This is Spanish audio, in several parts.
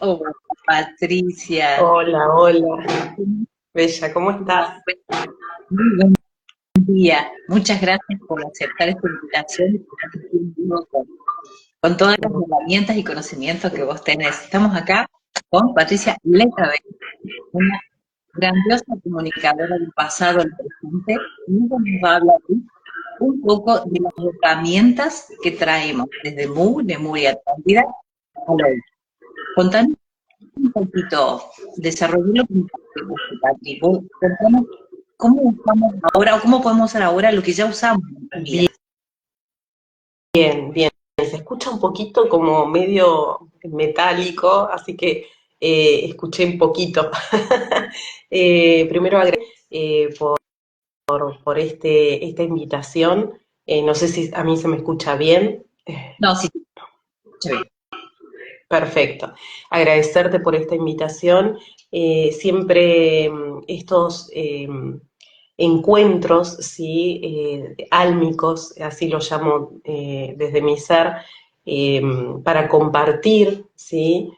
Hola, Patricia. Hola, hola. Bella, ¿cómo estás? Muy buen día. Muchas gracias por aceptar esta invitación y por compartir conmigo con todas las herramientas y conocimientos que vos tenés. Estamos acá con Patricia Lecabé, una grandiosa comunicadora del pasado al presente, y ella nos va a hablar hoy un poco de las herramientas que traemos desde Lemuria, Atlántida, a hoy. Contanos un poquito, desarrollalo un poquito, Patri. Vos contanos cómo usamos ahora o cómo podemos usar ahora lo que ya usamos en nuestras Bien, vidas. bien. Se escucha un poquito como medio metálico, así que escuché un poquito. Primero por esta invitación. No sé si a mí se me escucha bien. No, sí, escucha bien. Perfecto. Agradecerte por esta invitación. Siempre estos encuentros, ¿sí? Álmicos, así lo llamo desde mi ser, eh, para compartir, ¿sí?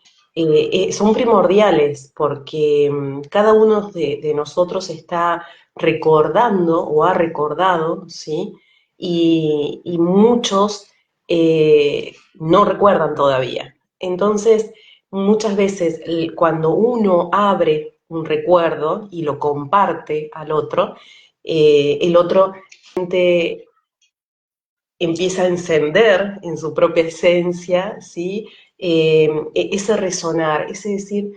Son primordiales porque cada uno de nosotros está recordando o ha recordado, ¿sí? Y muchos no recuerdan todavía. Entonces, muchas veces cuando uno abre un recuerdo y lo comparte al otro, el otro empieza a encender en su propia esencia, ¿sí? Ese resonar, ese decir,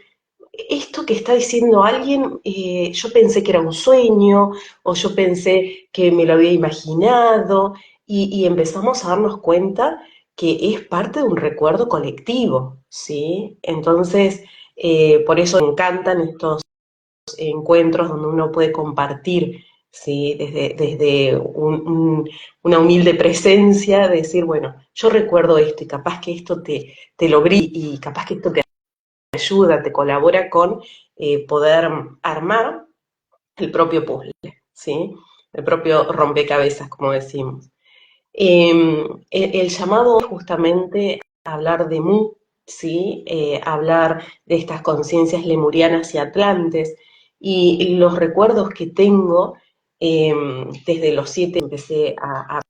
esto que está diciendo alguien, yo pensé que era un sueño, o yo pensé que me lo había imaginado, y empezamos a darnos cuenta que es parte de un recuerdo colectivo, ¿sí? Entonces, por eso me encantan estos encuentros donde uno puede compartir, ¿sí? Desde una humilde presencia, de decir, bueno, yo recuerdo esto y capaz que esto te lo brinda y capaz que esto te ayuda, te colabora con poder armar el propio puzzle, ¿sí? El propio rompecabezas, como decimos. El llamado es justamente a hablar de Mu, ¿sí? Hablar de estas conciencias lemurianas y atlantes, y los recuerdos que tengo desde los 7 empecé a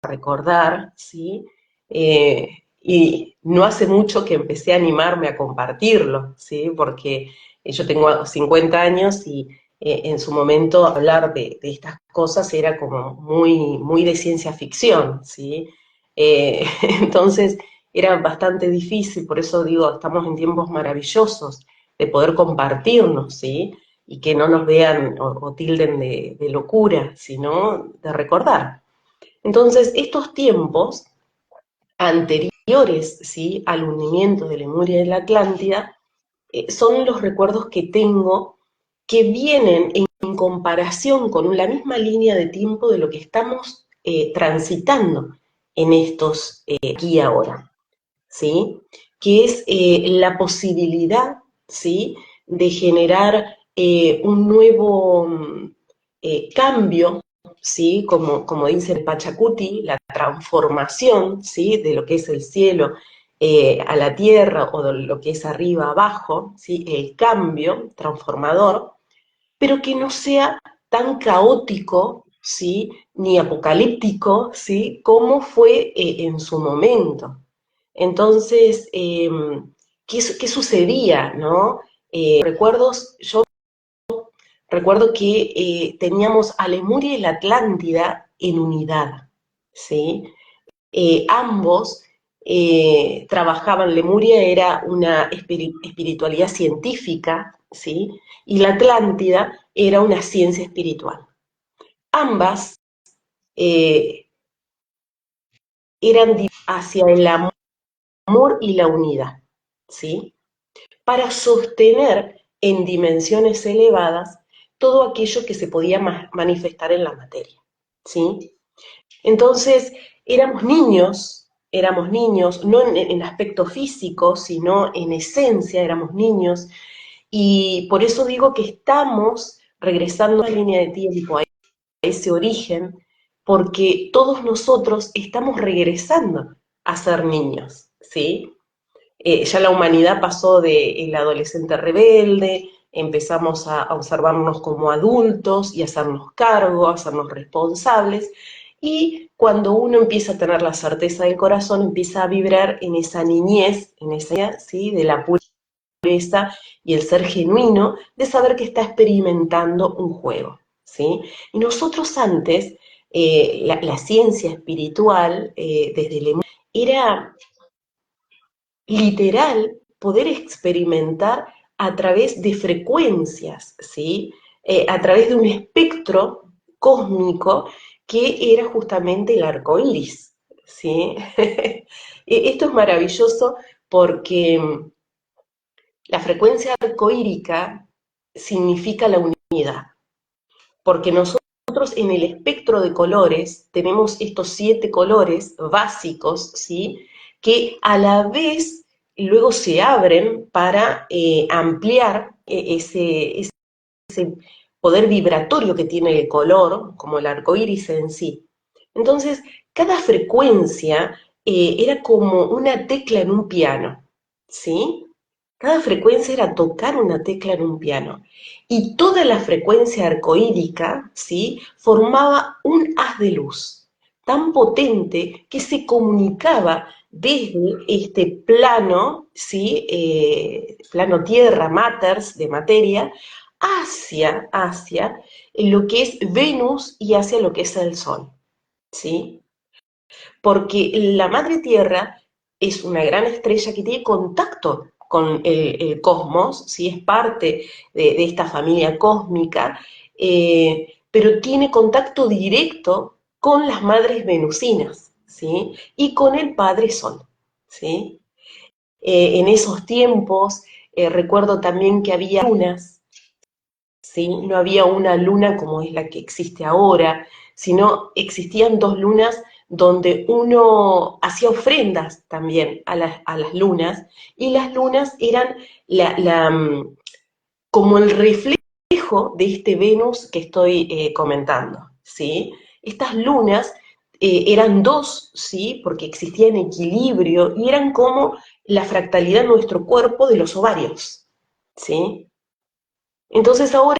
recordar, ¿sí? Y no hace mucho que empecé a animarme a compartirlo, ¿sí? Porque yo tengo 50 años y en su momento hablar de estas cosas era como muy de ciencia ficción, ¿sí? Entonces era bastante difícil, por eso digo, estamos en tiempos maravillosos de poder compartirnos, ¿sí? Y que no nos vean o tilden de locura, sino de recordar. Entonces, estos tiempos anteriores, ¿sí? Al hundimiento de Lemuria y la Atlántida, son los recuerdos que tengo que vienen en comparación con la misma línea de tiempo de lo que estamos transitando en estos aquí y ahora, ¿sí? Que es la posibilidad, ¿sí? De generar un nuevo cambio, ¿sí? Como dice el Pachacuti, la transformación, ¿sí? De lo que es el cielo a la tierra o de lo que es arriba abajo, ¿sí? El cambio transformador, pero que no sea tan caótico, ¿sí? Ni apocalíptico, ¿sí? Como fue en su momento. Entonces, ¿qué sucedía, no? Yo recuerdo que teníamos a Lemuria y la Atlántida en unidad, ¿sí? Ambos trabajaban, Lemuria era una espiritualidad científica, ¿sí? Y la Atlántida era una ciencia espiritual. Ambas eh, eran hacia el amor y la unidad, ¿sí? Para sostener en dimensiones elevadas todo aquello que se podía manifestar en la materia, ¿sí? Entonces, éramos niños, no en aspecto físico, sino en esencia éramos niños, y por eso digo que estamos regresando a la línea de tiempo, a ese origen, porque todos nosotros estamos regresando a ser niños, ¿sí? Ya la humanidad pasó de el adolescente rebelde, empezamos a observarnos como adultos y a hacernos cargo, a hacernos responsables, y cuando uno empieza a tener la certeza del corazón, empieza a vibrar en esa niñez, en esa, ¿sí?, de la pureza y el ser genuino, de saber que está experimentando un juego, ¿sí? Y nosotros antes, la ciencia espiritual, desde el era literal poder experimentar a través de frecuencias, ¿sí? A través de un espectro cósmico que era justamente el arco iris, ¿sí? Esto es maravilloso porque la frecuencia arcoírica significa la unidad, porque nosotros en el espectro de colores tenemos estos 7 colores básicos, ¿sí?, que a la vez luego se abren para ampliar ese poder vibratorio que tiene el color, como el arco iris en sí. Entonces, cada frecuencia era como una tecla en un piano, ¿sí? Cada frecuencia era tocar una tecla en un piano. Y toda la frecuencia arcoírica, ¿sí?, formaba un haz de luz tan potente que se comunicaba desde este plano, ¿sí?, plano tierra, matters, de materia, hacia lo que es Venus y hacia lo que es el Sol, ¿sí? Porque la Madre Tierra es una gran estrella que tiene contacto con el cosmos, ¿sí?, es parte de esta familia cósmica, pero tiene contacto directo con las madres venusinas, ¿sí?, y con el Padre Sol, ¿sí? En esos tiempos recuerdo también que había lunas, ¿sí? No había una luna como es la que existe ahora, sino existían 2 lunas donde uno hacía ofrendas también a las lunas, y las lunas eran como el reflejo de este Venus que estoy comentando, ¿sí? Estas lunas eran 2, ¿sí?, porque existía en equilibrio y eran como la fractalidad de nuestro cuerpo de los ovarios, ¿sí? Entonces ahora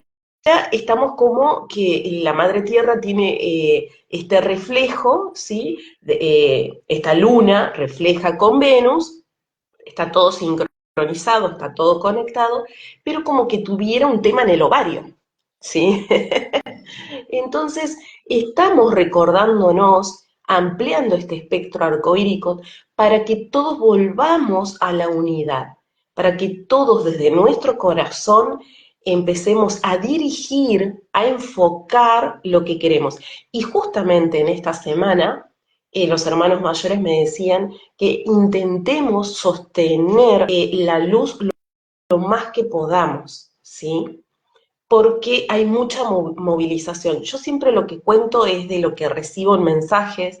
estamos como que la Madre Tierra tiene este reflejo, ¿sí? Esta luna refleja con Venus, está todo sincronizado, está todo conectado, pero como que tuviera un tema en el ovario, ¿sí? Entonces estamos recordándonos, ampliando este espectro arcoírico para que todos volvamos a la unidad, para que todos desde nuestro corazón empecemos a dirigir, a enfocar lo que queremos. Y justamente en esta semana, los hermanos mayores me decían que intentemos sostener la luz lo más que podamos, ¿sí? Porque hay mucha movilización. Yo siempre lo que cuento es de lo que recibo en mensajes.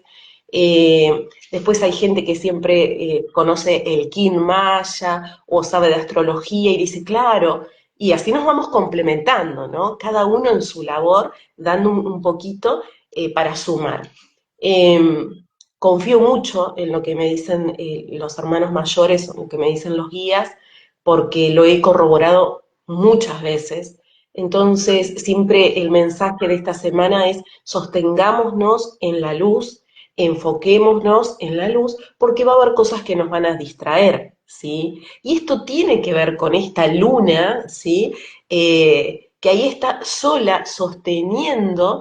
Después hay gente que siempre conoce el Kin Maya o sabe de astrología y dice, claro, y así nos vamos complementando, ¿no? Cada uno en su labor, dando un poquito para sumar. Eh, Confío mucho en lo que me dicen los hermanos mayores, o lo que me dicen los guías, porque lo he corroborado muchas veces. Entonces, siempre el mensaje de esta semana es sostengámonos en la luz, enfoquémonos en la luz, porque va a haber cosas que nos van a distraer, ¿sí? Y esto tiene que ver con esta luna, ¿sí? Que ahí está sola sosteniendo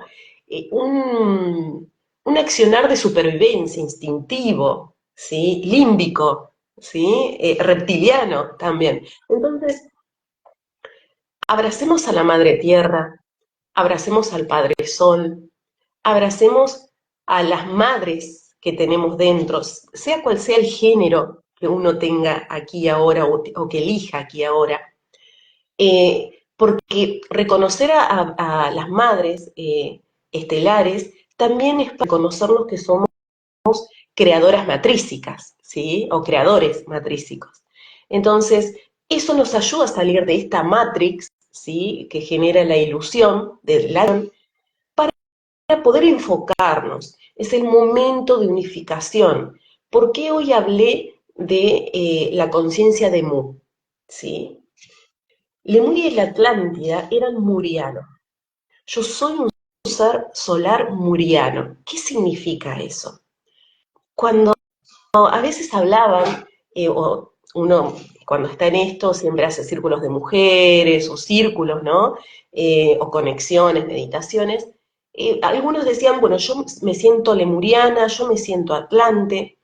un accionar de supervivencia instintivo, ¿sí? Límbico, ¿sí? Reptiliano también. Entonces, abracemos a la Madre Tierra, abracemos al Padre Sol, abracemos a las madres que tenemos dentro, sea cual sea el género que uno tenga aquí ahora o que elija aquí ahora, porque reconocer a las madres estelares también es para reconocernos que somos creadoras matrícicas, ¿sí? O creadores matrícicos. Entonces, eso nos ayuda a salir de esta matrix, ¿sí?, que genera la ilusión del ladrón, para poder enfocarnos. Es el momento de unificación. ¿Por qué hoy hablé de la conciencia de Mu, ¿sí? Lemuria y la Atlántida eran murianos. Yo soy un ser solar muriano. ¿Qué significa eso? Cuando a veces hablaban, o uno cuando está en esto siempre hace círculos de mujeres o círculos, ¿no? O conexiones, meditaciones. Algunos decían, bueno, yo me siento lemuriana, yo me siento atlante,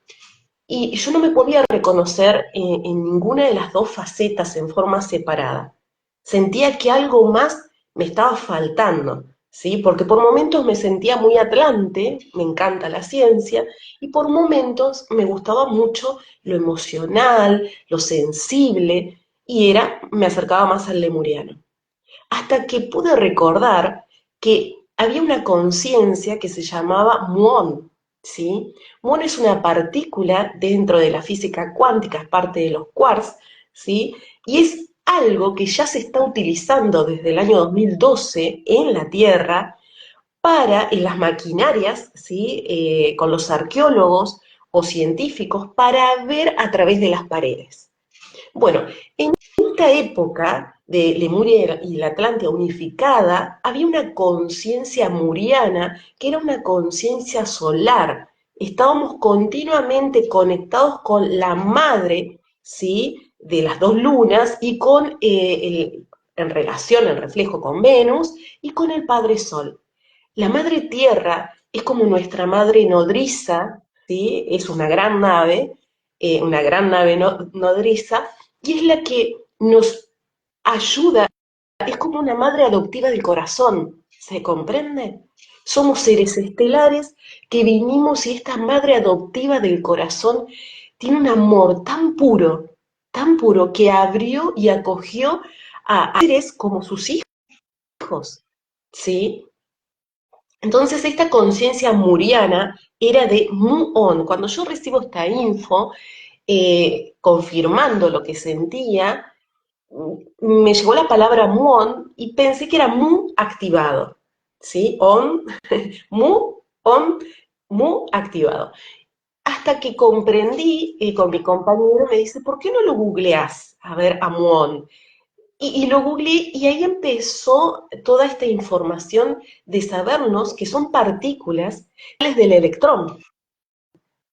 y yo no me podía reconocer en ninguna de las dos facetas en forma separada. Sentía que algo más me estaba faltando, ¿sí? Porque por momentos me sentía muy atlante, me encanta la ciencia, y por momentos me gustaba mucho lo emocional, lo sensible, y me acercaba más al lemuriano. Hasta que pude recordar que había una conciencia que se llamaba muón, ¿sí? Muón es una partícula dentro de la física cuántica, es parte de los quarks, ¿sí? Y es algo que ya se está utilizando desde el año 2012 en la Tierra en las maquinarias, ¿sí? Con los arqueólogos o científicos para ver a través de las paredes. Bueno, en esta época de Lemuria y la Atlántida unificada, había una conciencia muriana que era una conciencia solar. Estábamos continuamente conectados con la madre, ¿sí? De las dos lunas y en relación, en reflejo con Venus y con el Padre Sol. La madre Tierra es como nuestra madre nodriza, ¿sí? Es una gran nave nodriza, y es la que nos ayuda, es como una madre adoptiva del corazón, ¿se comprende? Somos seres estelares que vinimos y esta madre adoptiva del corazón tiene un amor tan puro que abrió y acogió a seres como sus hijos, ¿sí? Entonces esta conciencia muriana era de muón. Cuando yo recibo esta info, confirmando lo que sentía, me llegó la palabra muón y pensé que era mu activado, ¿sí? On, mu, on, mu activado. Hasta que comprendí, con mi compañero me dice, ¿por qué no lo googleás? A ver, a muón. Y lo googleé y ahí empezó toda esta información de sabernos que son partículas del electrón,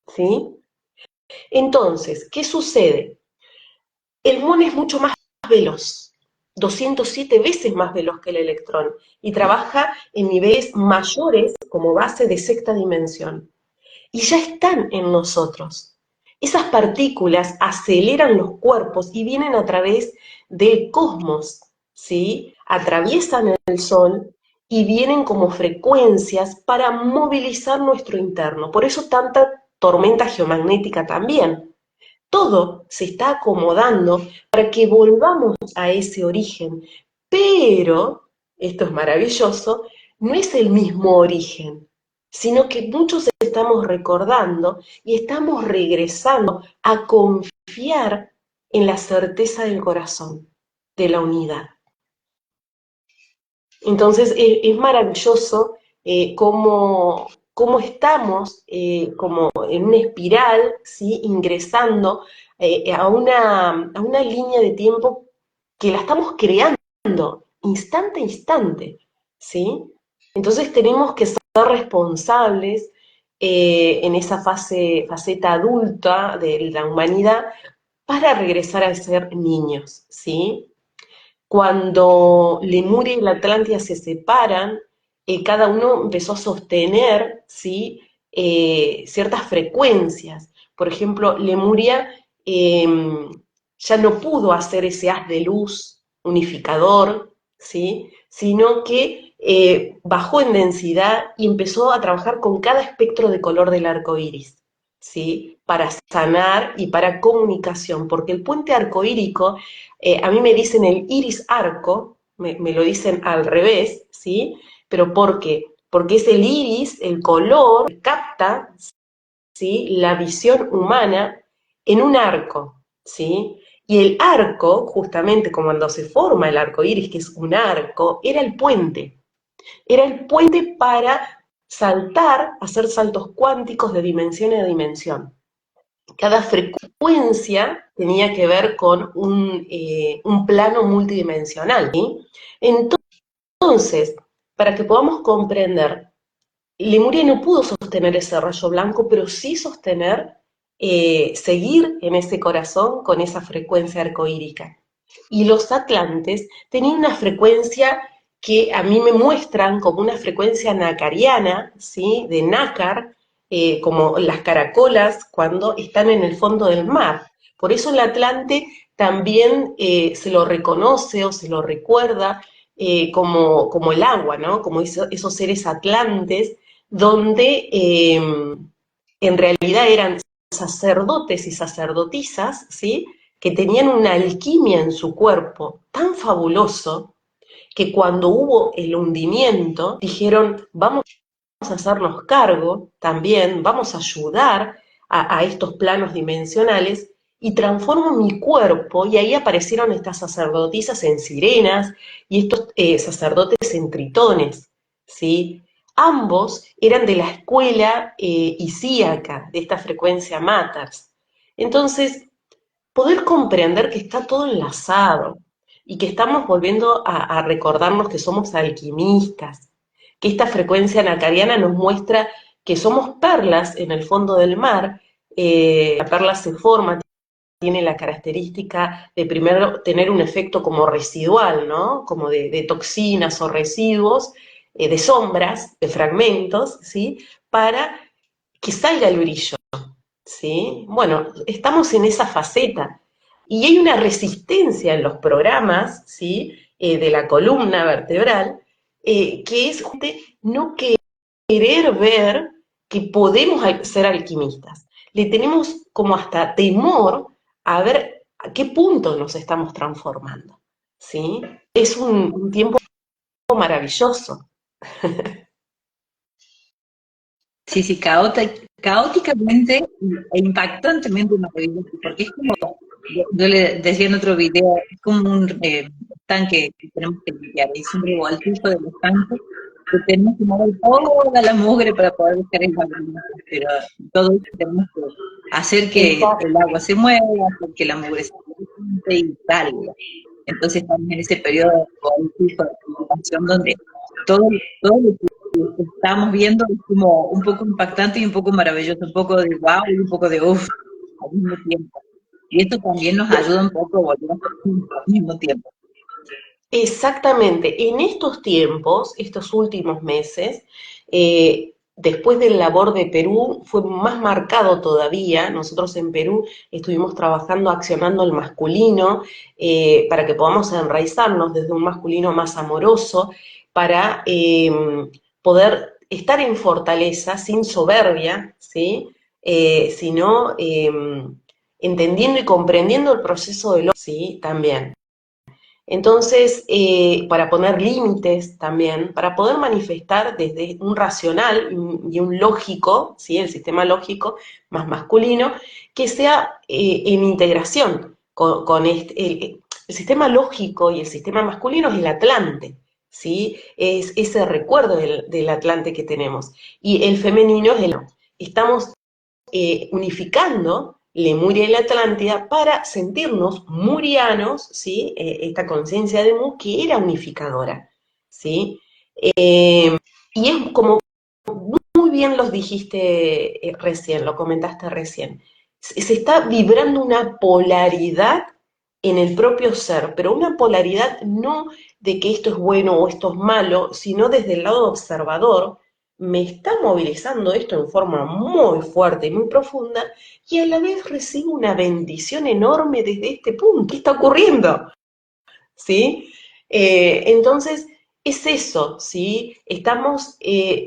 ¿sí? Entonces, ¿qué sucede? El muón es mucho más veloz, 207 veces más veloz que el electrón, y trabaja en niveles mayores como base de sexta dimensión. Y ya están en nosotros. Esas partículas aceleran los cuerpos y vienen a través del cosmos, ¿sí? Atraviesan el Sol y vienen como frecuencias para movilizar nuestro interno. Por eso tanta tormenta geomagnética también. Todo se está acomodando para que volvamos a ese origen. Pero, esto es maravilloso, no es el mismo origen, sino que muchos estamos recordando y estamos regresando a confiar en la certeza del corazón, de la unidad. Entonces es maravilloso cómo estamos como en una espiral, ¿sí? Ingresando a una línea de tiempo que la estamos creando instante a instante, ¿sí? Entonces tenemos que ser responsables en esa faceta adulta de la humanidad para regresar a ser niños, ¿sí? Cuando Lemuria y la Atlántida se separan, cada uno empezó a sostener, ¿sí? Ciertas frecuencias. Por ejemplo, Lemuria ya no pudo hacer ese haz de luz unificador, ¿sí? Sino que bajó en densidad y empezó a trabajar con cada espectro de color del arco iris, ¿sí? Para sanar y para comunicación, porque el puente arcoírico, a mí me dicen el iris arco, me lo dicen al revés, ¿sí? Pero ¿por qué? Porque es el iris, el color, que capta, ¿sí? La visión humana en un arco, ¿sí? Y el arco, justamente como cuando se forma el arco iris, que es un arco, era el puente para saltar, hacer saltos cuánticos de dimensión a dimensión. cada frecuencia tenía que ver con un plano multidimensional, ¿sí? Entonces, para que podamos comprender, Lemuria no pudo sostener ese rayo blanco, pero sí sostener, seguir en ese corazón con esa frecuencia arcoírica. Y los atlantes tenían una frecuencia que a mí me muestran como una frecuencia nacariana, ¿sí? De nácar, como las caracolas cuando están en el fondo del mar. Por eso el Atlante también se lo reconoce o se lo recuerda como el agua, ¿no? Como esos seres atlantes, donde en realidad eran sacerdotes y sacerdotisas, ¿sí? Que tenían una alquimia en su cuerpo tan fabuloso que cuando hubo el hundimiento dijeron, vamos a hacernos cargo también, vamos a ayudar a estos planos dimensionales y transformo mi cuerpo, y ahí aparecieron estas sacerdotisas en sirenas y estos sacerdotes en tritones, ¿sí? Ambos eran de la escuela isíaca, de esta frecuencia Maters. Entonces, poder comprender que está todo enlazado y que estamos volviendo a recordarnos que somos alquimistas, que esta frecuencia nacariana nos muestra que somos perlas en el fondo del mar. La perla se forma, tiene la característica de primero tener un efecto como residual, ¿no? Como de toxinas o residuos, de sombras, de fragmentos, ¿sí? Para que salga el brillo. ¿Sí? Bueno, estamos en esa faceta y hay una resistencia en los programas, ¿sí? De la columna vertebral, que es no querer ver que podemos ser alquimistas. Le tenemos como hasta temor a ver a qué punto nos estamos transformando, ¿sí? Es un tiempo maravilloso. Sí, sí, caóticamente e impactantemente maravilloso, porque es como, yo le decía en otro video, es como un tanque que tenemos que limpiar, es un revoltijo de los tanques que tenemos que mover toda la mugre para poder buscar el agua, pero todo eso tenemos que hacer que Esa, el agua se mueva, hacer que la mugre se levante y salga. Entonces estamos en ese periodo de revoltijo de purificación donde todo lo que estamos viendo es como un poco impactante y un poco maravilloso, un poco de wow y un poco de uff al mismo tiempo. Y esto también nos ayuda un poco a volver a ser juntos al mismo tiempo. Exactamente, en estos tiempos, estos últimos meses, después del labor de Perú, fue más marcado todavía. Nosotros en Perú estuvimos trabajando, accionando el masculino, para que podamos enraizarnos desde un masculino más amoroso, para poder estar en fortaleza, sin soberbia, ¿sí? Sino entendiendo y comprendiendo el proceso del otro, ¿sí? También. Entonces, para poner límites también, para poder manifestar desde un racional y un lógico, ¿sí? El sistema lógico más masculino, que sea en integración con el sistema lógico y el sistema masculino es el Atlante, ¿sí? Es ese recuerdo del Atlante que tenemos. Y el femenino es el... Estamos unificando Lemuria y la Atlántida para sentirnos murianos, ¿sí? Esta conciencia de Mu que era unificadora, ¿sí? Y es como muy bien los dijiste recién, lo comentaste recién. Se está vibrando una polaridad en el propio ser, pero una polaridad no de que esto es bueno o esto es malo, sino desde el lado observador, me está movilizando esto en forma muy fuerte y muy profunda, y a la vez recibo una bendición enorme desde este punto. ¿Qué está ocurriendo? ¿Sí? Entonces, es eso, ¿sí? Estamos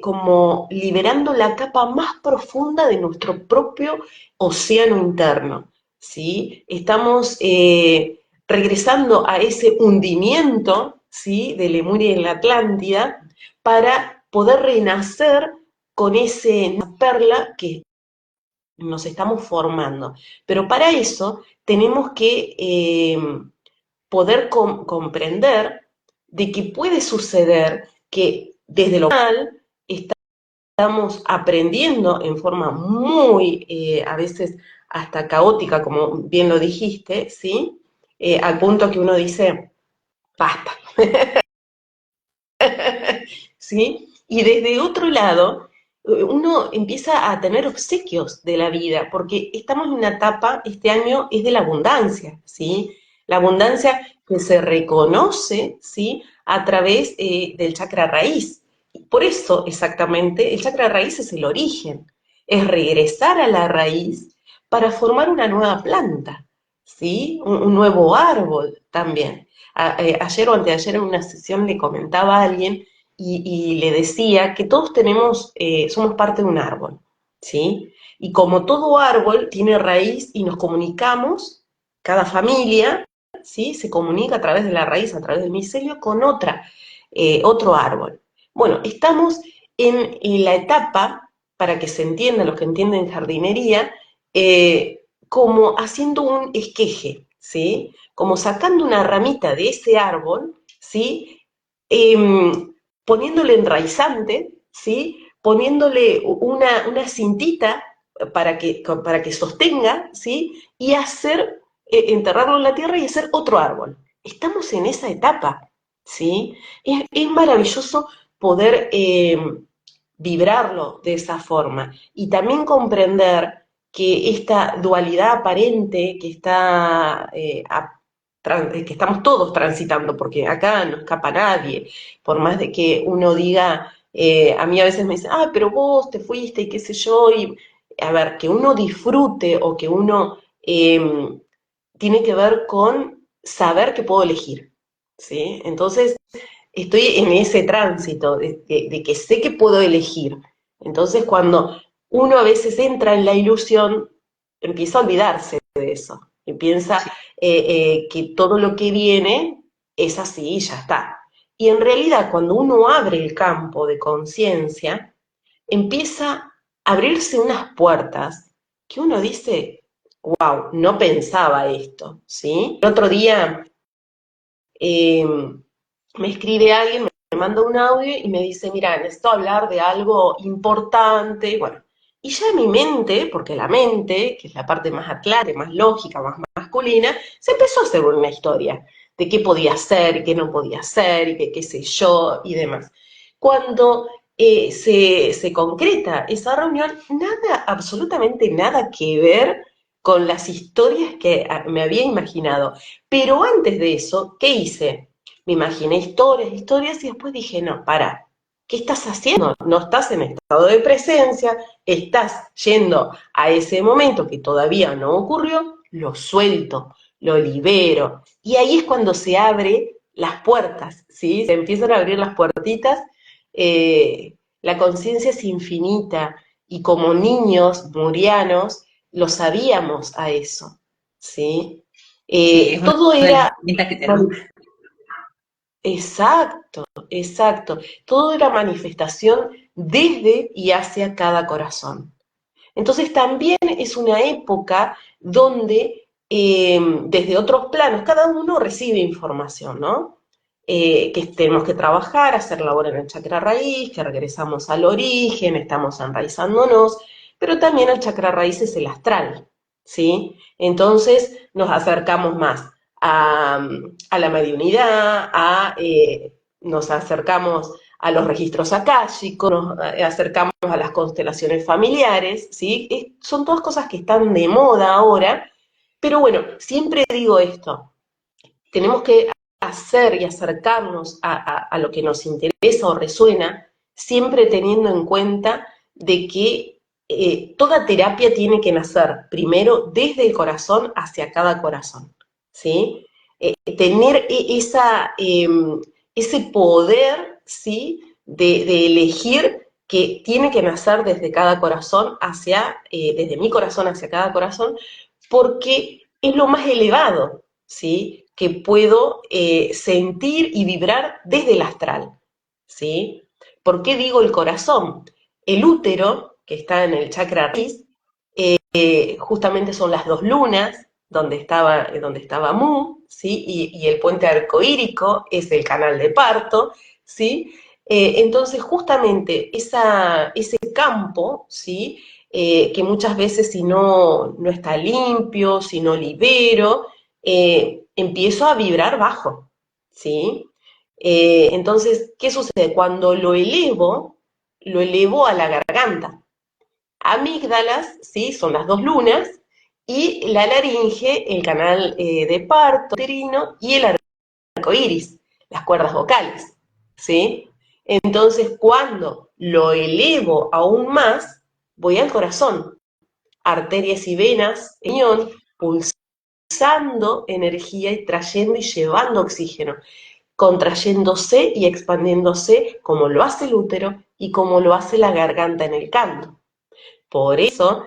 como liberando la capa más profunda de nuestro propio océano interno, ¿sí? Estamos regresando a ese hundimiento, ¿sí? De Lemuria en la Atlántida para poder renacer con esa perla que nos estamos formando. Pero para eso tenemos que poder comprender de que puede suceder que desde lo mal estamos aprendiendo en forma muy, a veces hasta caótica, como bien lo dijiste, ¿sí? Al punto que uno dice, basta, ¿sí? Y desde otro lado, uno empieza a tener obsequios de la vida, porque estamos en una etapa, este año es de la abundancia, ¿sí? La abundancia que se reconoce, ¿sí? A través del chakra raíz. Por eso, exactamente, el chakra raíz es el origen, es regresar a la raíz para formar una nueva planta, ¿sí? Un nuevo árbol también. Ayer o anteayer en una sesión le comentaba a alguien y le decía que todos tenemos, somos parte de un árbol, ¿sí? Y como todo árbol tiene raíz y nos comunicamos, cada familia, ¿sí? Se comunica a través de la raíz, a través del micelio, con otro árbol. Bueno, estamos en la etapa, para que se entienda, los que entienden jardinería, como haciendo un esqueje, ¿sí? Como sacando una ramita de ese árbol, ¿sí? Poniéndole enraizante, ¿sí? Poniéndole una cintita para que sostenga, ¿sí? Y enterrarlo en la tierra y hacer otro árbol. Estamos en esa etapa, ¿sí? Es maravilloso poder vibrarlo de esa forma y también comprender que esta dualidad aparente que estamos todos transitando, porque acá no escapa nadie, por más de que uno diga, a mí a veces me dicen, ah, pero vos te fuiste y qué sé yo, y a ver, que uno disfrute o que uno tiene que ver con saber que puedo elegir, ¿sí? Entonces, estoy en ese tránsito de que sé que puedo elegir. Entonces, cuando uno a veces entra en la ilusión, empieza a olvidarse de eso y piensa que todo lo que viene es así y ya está. Y en realidad, cuando uno abre el campo de conciencia, empieza a abrirse unas puertas que uno dice, wow, no pensaba esto, ¿sí? El otro día eh, me escribe alguien, me manda un audio y me dice, mira, necesito hablar de algo importante, bueno, y ya mi mente, porque la mente, que es la parte más atlante, más lógica, más masculina, se empezó a hacer una historia de qué podía hacer y qué no podía hacer y qué sé yo y demás. Cuando se concreta esa reunión, nada, absolutamente nada que ver con las historias que me había imaginado. Pero antes de eso, ¿qué hice? Me imaginé historias, historias y después dije, no, para, ¿qué estás haciendo? No estás en estado de presencia, estás yendo a ese momento que todavía no ocurrió, lo suelto, lo libero. Y ahí es cuando se abren las puertas, ¿sí? Se empiezan a abrir las puertitas, la conciencia es infinita y como niños murianos lo sabíamos a eso, ¿sí? Sí, es una Todo de las era herramientas que tenemos. exacto, exacto. Todo era manifestación desde y hacia cada corazón. Entonces también es una época donde desde otros planos cada uno recibe información, ¿no? Que tenemos que trabajar, hacer labor en el chakra raíz, que regresamos al origen, estamos enraizándonos, pero también el chakra raíz es el astral, ¿sí? Entonces nos acercamos más a la mediunidad, nos acercamos a los registros akáshicos, nos acercamos a las constelaciones familiares, ¿sí? Son todas cosas que están de moda ahora, pero bueno, siempre digo esto, tenemos que hacer y acercarnos a lo que nos interesa o resuena, siempre teniendo en cuenta de que toda terapia tiene que nacer primero desde el corazón hacia cada corazón, ¿sí? Tener ese poder, ¿sí? De elegir que tiene que nacer desde cada corazón desde mi corazón hacia cada corazón, porque es lo más elevado, ¿sí? Que puedo sentir y vibrar desde el astral, ¿sí? ¿Por qué digo el corazón? El útero, que está en el chakra raíz, justamente son las dos lunas, donde estaba Mu, ¿sí? Y el puente arcoírico es el canal de parto, ¿sí? Entonces, justamente ese campo, ¿sí? que muchas veces si no está limpio, si no libero, empiezo a vibrar bajo, ¿sí? Entonces, ¿qué sucede? Cuando lo elevo a la garganta. Amígdalas, ¿sí? Son las dos lunas, y la laringe, el canal de parto uterino, y el arco iris, las cuerdas vocales, ¿sí? Entonces, cuando lo elevo aún más, voy al corazón, arterias y venas, riñón, pulsando energía y trayendo y llevando oxígeno, contrayéndose y expandiéndose como lo hace el útero y como lo hace la garganta en el canto. Por eso,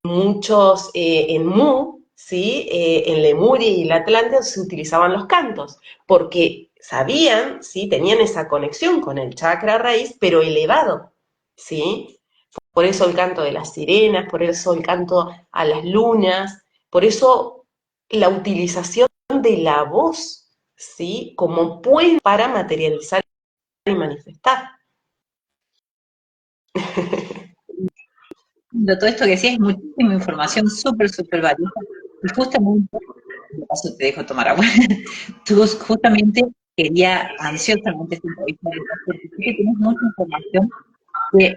muchos en Mu, ¿sí? En Lemuria y la Atlántida se utilizaban los cantos, porque sabían, ¿sí? Tenían esa conexión con el chakra raíz, pero elevado, ¿sí? Por eso el canto de las sirenas, por eso el canto a las lunas, por eso la utilización de la voz, ¿sí? Como puente para materializar y manifestar. Todo esto que decías es muchísima información súper, súper valiosa. Y justamente, de paso te dejo tomar agua, tú justamente quería ansiosamente esta entrevista, porque sí que tienes mucha información que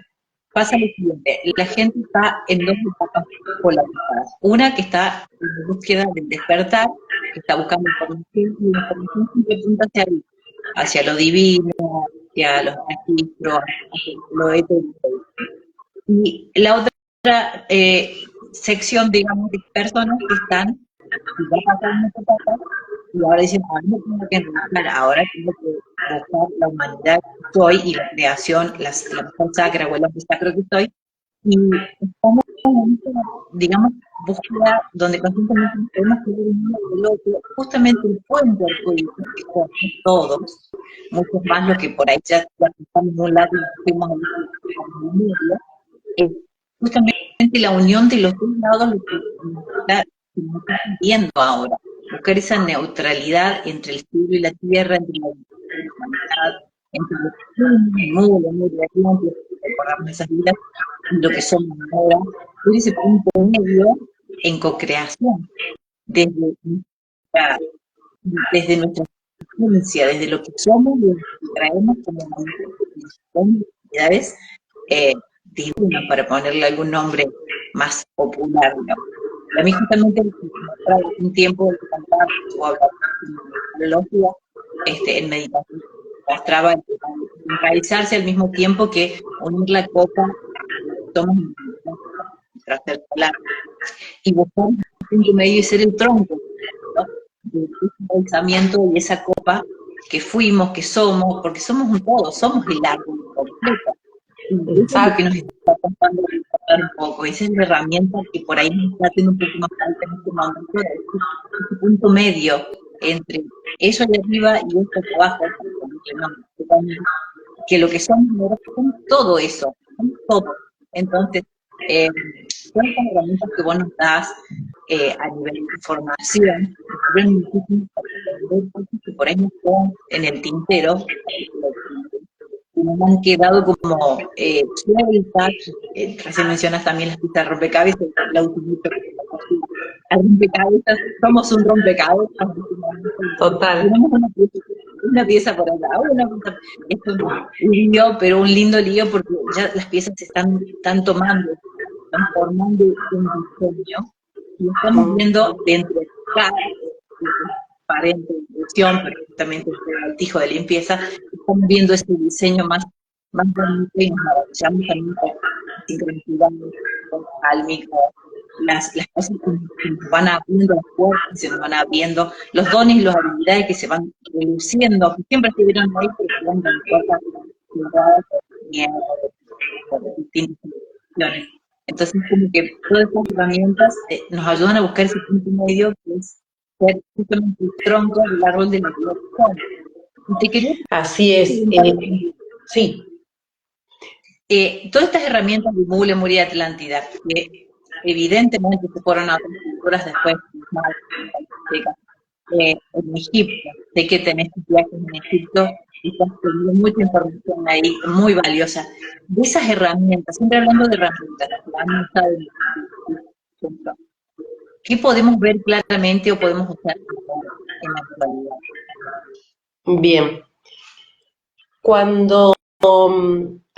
pasa lo siguiente, la gente está en dos etapas polarizadas. Una que está en búsqueda del despertar, que está buscando información, y la información siempre apunta hacia lo divino, hacia los registros, hacia lo etérico. Y la otra sección, digamos, de personas que están, y ya pasaron esta etapa, y ahora dicen, ahora me tengo que enrolar, ahora tengo que buscar la humanidad que soy y la creación, la mejor sacra o el hombre sacro que soy, y estamos en esta, digamos, búsqueda donde constantemente nos podemos querer uno del otro, justamente el puente arcoíris que somos todos, muchos más los que por ahí ya estamos de un lado y fuimos al medio, es justamente la unión de los dos lados lo que nos está viendo ahora, buscar esa neutralidad entre el cielo y la tierra, entre la humanidad, entre lo que somos, muy adelante, recordamos esas vidas, y lo que somos ahora, por ese punto medio en co-creación, desde nuestra, desde nuestra esencia, desde lo que somos y lo que traemos como manifestaciones divinas, para ponerle algún nombre más popular, ¿no? A mí justamente un tiempo que cantaba o hablaba de astrología, en meditación, mostraba el realizarse al mismo tiempo que unir la copa, somos nuestra palabra, y buscar un punto medio y ser el tronco, ¿no? De ese pensamiento y esa copa que fuimos, que somos, porque somos un todo, somos el árbol completo. Y eso es lo que nos está tratando de tratar un poco, esa es la herramienta que por ahí nos está teniendo un poco más falta en este momento, ese punto medio entre eso de arriba y esto de abajo, que lo que somos ahora somos todo eso, somos todo. Entonces, todas estas herramientas que vos nos das a nivel de información, que por ahí no están en el tintero, que nos han quedado como sueltas. Recién mencionas también las pistas de rompecabezas, la utilizo a rompecabezas, somos un rompecabezas. Total. Tenemos una pieza por allá, es un lío, pero un lindo lío porque ya las piezas se están tomando, están formando un diseño y estamos viendo dentro de cada aparente ilusión, pero justamente el tijo de limpieza, estamos viendo ese diseño más bonito y nos maravillamos también con la sincronicidad, con álmico, las cosas que nos van abriendo las puertas, se nos van abriendo, los dones y las habilidades que se van reduciendo, que siempre estuvieron ahí, pero se van dando puertas por distintas situaciones. Entonces, como que todas estas herramientas nos ayudan a buscar ese punto medio que es ser justamente el tronco del árbol de la evolución. Y te quería Así es. Sí. Todas estas herramientas de Mu, Lemuria y Atlántida, que evidentemente se fueron a otras culturas después, en Egipto, sé que tenés tus viajes en Egipto y estás teniendo mucha información ahí, muy valiosa. de esas herramientas, siempre hablando de herramientas, la herramienta ¿qué podemos ver claramente o podemos usar en la actualidad? Bien, cuando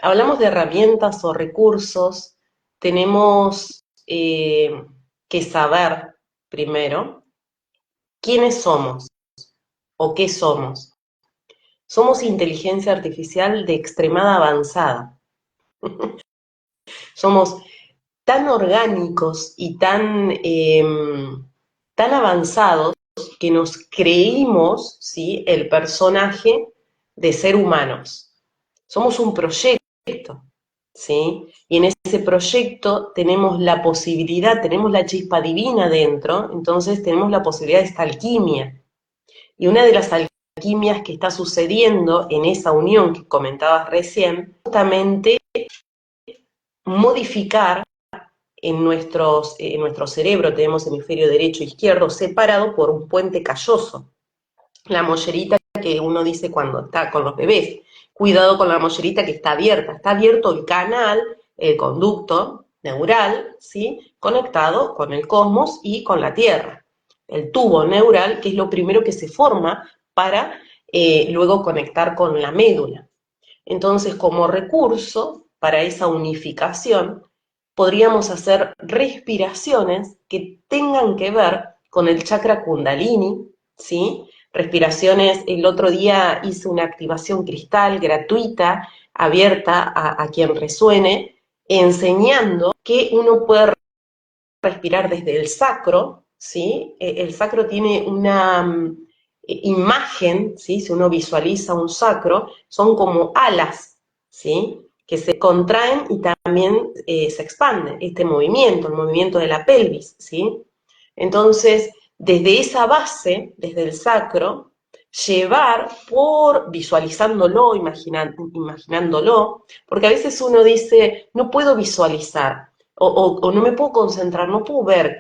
hablamos de herramientas o recursos, tenemos que saber primero quiénes somos o qué somos. Somos inteligencia artificial de extremada avanzada. Somos tan orgánicos y tan avanzados que nos creímos, ¿sí?, el personaje de ser humanos. Somos un proyecto, ¿sí? Y en ese proyecto tenemos la posibilidad, tenemos la chispa divina dentro, entonces tenemos la posibilidad de esta alquimia. Y una de las alquimias que está sucediendo en esa unión que comentabas recién, justamente modificar en nuestro cerebro, tenemos hemisferio derecho e izquierdo separado por un puente calloso. La mollerita que uno dice cuando está con los bebés, cuidado con la mollerita que está abierto el canal, el conducto neural, ¿sí?, conectado con el cosmos y con la Tierra. El tubo neural, que es lo primero que se forma para luego conectar con la médula. Entonces, como recurso para esa unificación, podríamos hacer respiraciones que tengan que ver con el chakra Kundalini, ¿sí? Respiraciones, el otro día hice una activación cristal gratuita, abierta a quien resuene, enseñando que uno puede respirar desde el sacro, ¿sí? El sacro tiene una imagen, ¿sí? Si uno visualiza un sacro, son como alas, ¿sí?, que se contraen y también se expanden, el movimiento de la pelvis, ¿sí? Entonces, desde esa base, desde el sacro, llevar visualizándolo, imaginándolo, porque a veces uno dice, no puedo visualizar, o no me puedo concentrar, no puedo ver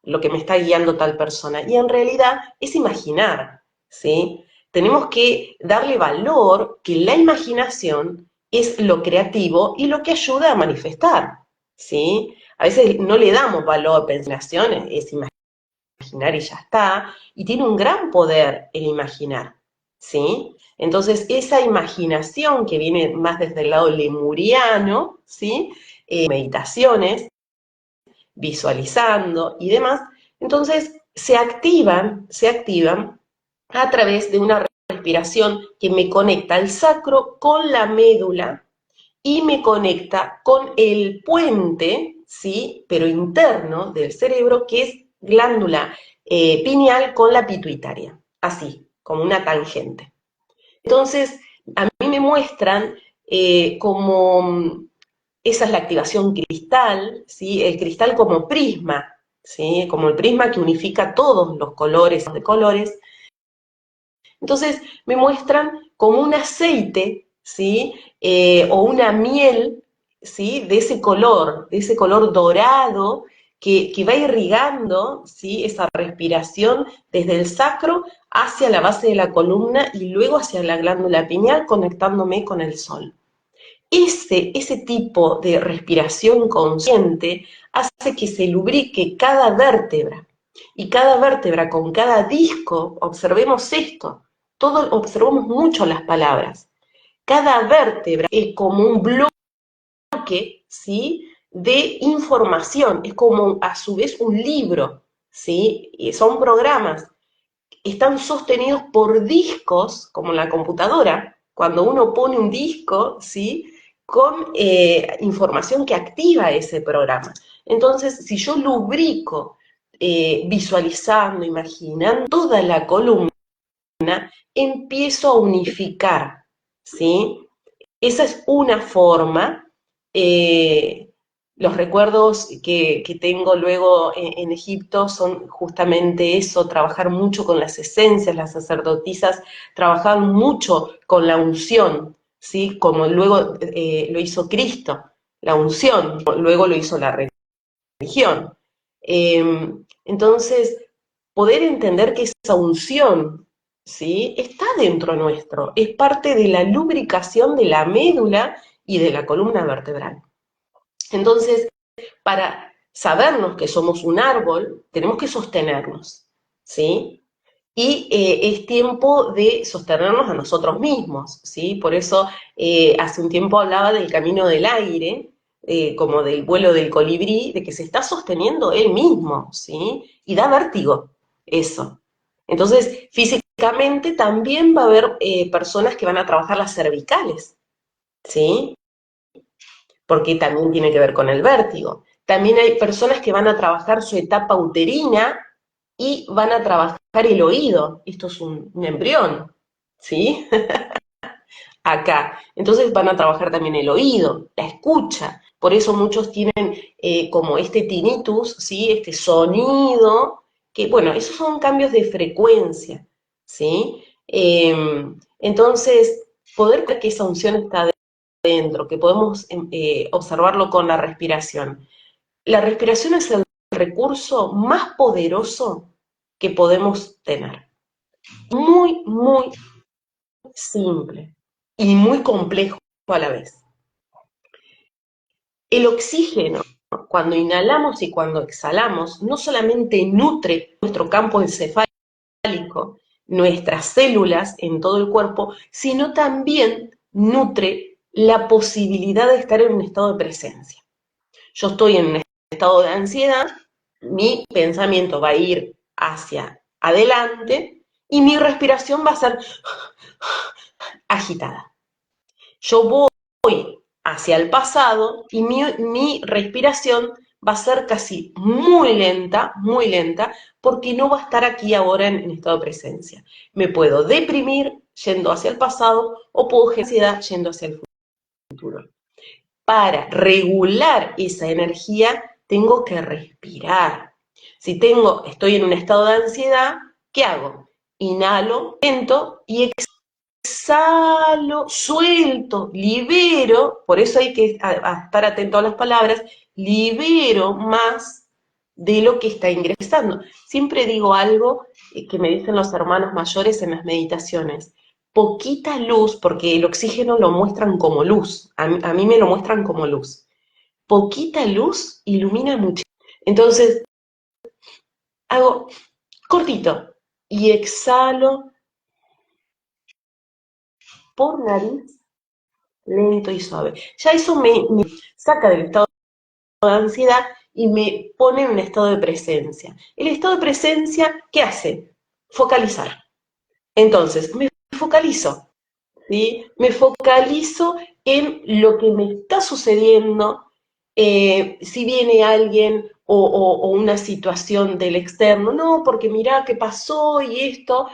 lo que me está guiando tal persona. Y en realidad es imaginar, ¿sí? Tenemos que darle valor que la imaginación es lo creativo y lo que ayuda a manifestar, ¿sí? A veces no le damos valor a imaginación, es imaginar y ya está, y tiene un gran poder el imaginar, ¿sí? Entonces, esa imaginación que viene más desde el lado lemuriano, ¿sí?, meditaciones, visualizando y demás, entonces se activan a través de una respiración que me conecta el sacro con la médula y me conecta con el puente, ¿sí?, pero interno del cerebro, que es glándula pineal con la pituitaria, así, como una tangente. Entonces, a mí me muestran como esa es la activación cristal, ¿sí?, el cristal como prisma, ¿sí?, como el prisma que unifica todos los colores de colores. Entonces me muestran como un aceite, ¿sí?, o una miel, ¿sí?, de ese color dorado, que va irrigando, ¿sí?, esa respiración desde el sacro hacia la base de la columna y luego hacia la glándula pineal, conectándome con el sol. Ese tipo de respiración consciente hace que se lubrique cada vértebra, y cada vértebra con cada disco, observemos esto, observamos mucho las palabras, cada vértebra es como un bloque, ¿sí?, de información, es como a su vez un libro, ¿sí?, y son programas, están sostenidos por discos, como en la computadora, cuando uno pone un disco, ¿sí?, con información que activa ese programa. Entonces, si yo lubrico, visualizando, imaginando toda la columna, empiezo a unificar, ¿sí? Esa es una forma. Los recuerdos que tengo luego en Egipto son justamente eso, trabajar mucho con las esencias, las sacerdotisas trabajaban mucho con la unción, ¿sí?, como luego lo hizo Cristo, la unción, luego lo hizo la religión. Entonces, poder entender que esa unción, ¿sí?, está dentro nuestro, es parte de la lubricación de la médula y de la columna vertebral. Entonces, para sabernos que somos un árbol, tenemos que sostenernos, ¿sí? Y es tiempo de sostenernos a nosotros mismos, ¿sí? Por eso hace un tiempo hablaba del camino del aire, como del vuelo del colibrí, de que se está sosteniendo él mismo, ¿sí? Y da vértigo eso. Entonces, físicamente también va a haber personas que van a trabajar las cervicales, ¿sí? Porque también tiene que ver con el vértigo. También hay personas que van a trabajar su etapa uterina y van a trabajar el oído. Esto es un embrión, ¿sí? Acá. Entonces van a trabajar también el oído, la escucha. Por eso muchos tienen como este tinnitus, ¿sí? Este sonido, que bueno, esos son cambios de frecuencia, ¿sí? Entonces, poder ver que esa unción está dentro, que podemos observarlo con la respiración. La respiración es el recurso más poderoso que podemos tener. Muy, muy simple y muy complejo a la vez. El oxígeno, cuando inhalamos y cuando exhalamos, no solamente nutre nuestro campo encefálico, nuestras células en todo el cuerpo, sino también nutre la posibilidad de estar en un estado de presencia. Yo estoy en un estado de ansiedad, mi pensamiento va a ir hacia adelante y mi respiración va a ser agitada. Yo voy hacia el pasado y mi respiración va a ser casi muy lenta, porque no va a estar aquí ahora en estado de presencia. Me puedo deprimir yendo hacia el pasado o puedo generar ansiedad yendo hacia el futuro. Para regular esa energía tengo que respirar. Si estoy en un estado de ansiedad, ¿qué hago? Inhalo lento y exhalo, suelto, libero, por eso hay que estar atento a las palabras, libero más de lo que está ingresando. Siempre digo algo que me dicen los hermanos mayores en las meditaciones, poquita luz, porque el oxígeno lo muestran como luz, a mí me lo muestran como luz, poquita luz ilumina mucho. Entonces, hago cortito y exhalo por nariz, lento y suave. Ya eso me saca del estado de ansiedad y me pone en un estado de presencia. El estado de presencia, ¿qué hace? Focalizar. Entonces, me focalizo, ¿sí? Me focalizo en lo que me está sucediendo, si viene alguien o una situación del externo, no, porque mirá qué pasó y esto,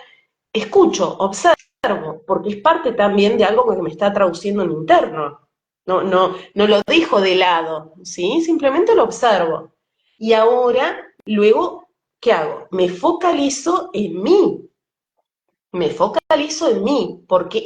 escucho, observo, porque es parte también de algo que me está traduciendo en interno. No lo dejo de lado, ¿sí? Simplemente lo observo. Y ahora, luego, ¿qué hago? Me focalizo en mí, porque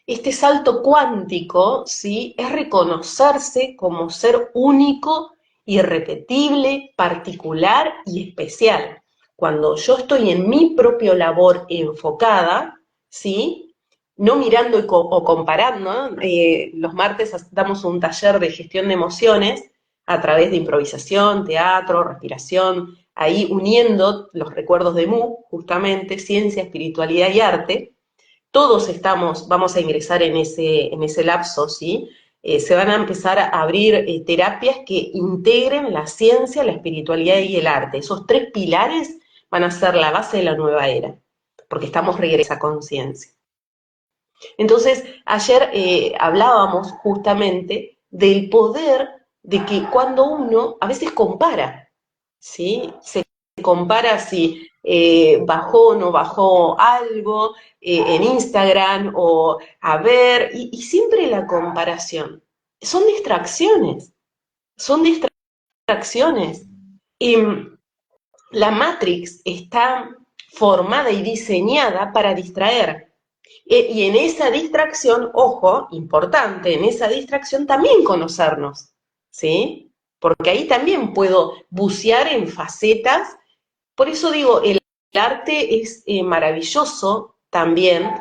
este salto cuántico, ¿sí? Es reconocerse como ser único, irrepetible, particular y especial. Cuando yo estoy en mi propia labor enfocada, ¿sí? No mirando o comparando, los martes damos un taller de gestión de emociones a través de improvisación, teatro, respiración, ahí uniendo los recuerdos de Mu, justamente, ciencia, espiritualidad y arte. Todos vamos a ingresar en ese lapso, ¿sí? Se van a empezar a abrir terapias que integren la ciencia, la espiritualidad y el arte. Esos tres pilares van a ser la base de la nueva era, porque estamos regresando a conciencia. Entonces, ayer hablábamos justamente del poder de que cuando uno a veces compara, ¿sí? Se compara si bajó o no bajó algo en Instagram o a ver, y siempre la comparación. Son distracciones. Y la Matrix está formada y diseñada para distraer. Y en esa distracción, ojo, importante, en esa distracción también conocernos, ¿sí? Porque ahí también puedo bucear en facetas. Por eso digo, el arte es maravilloso también,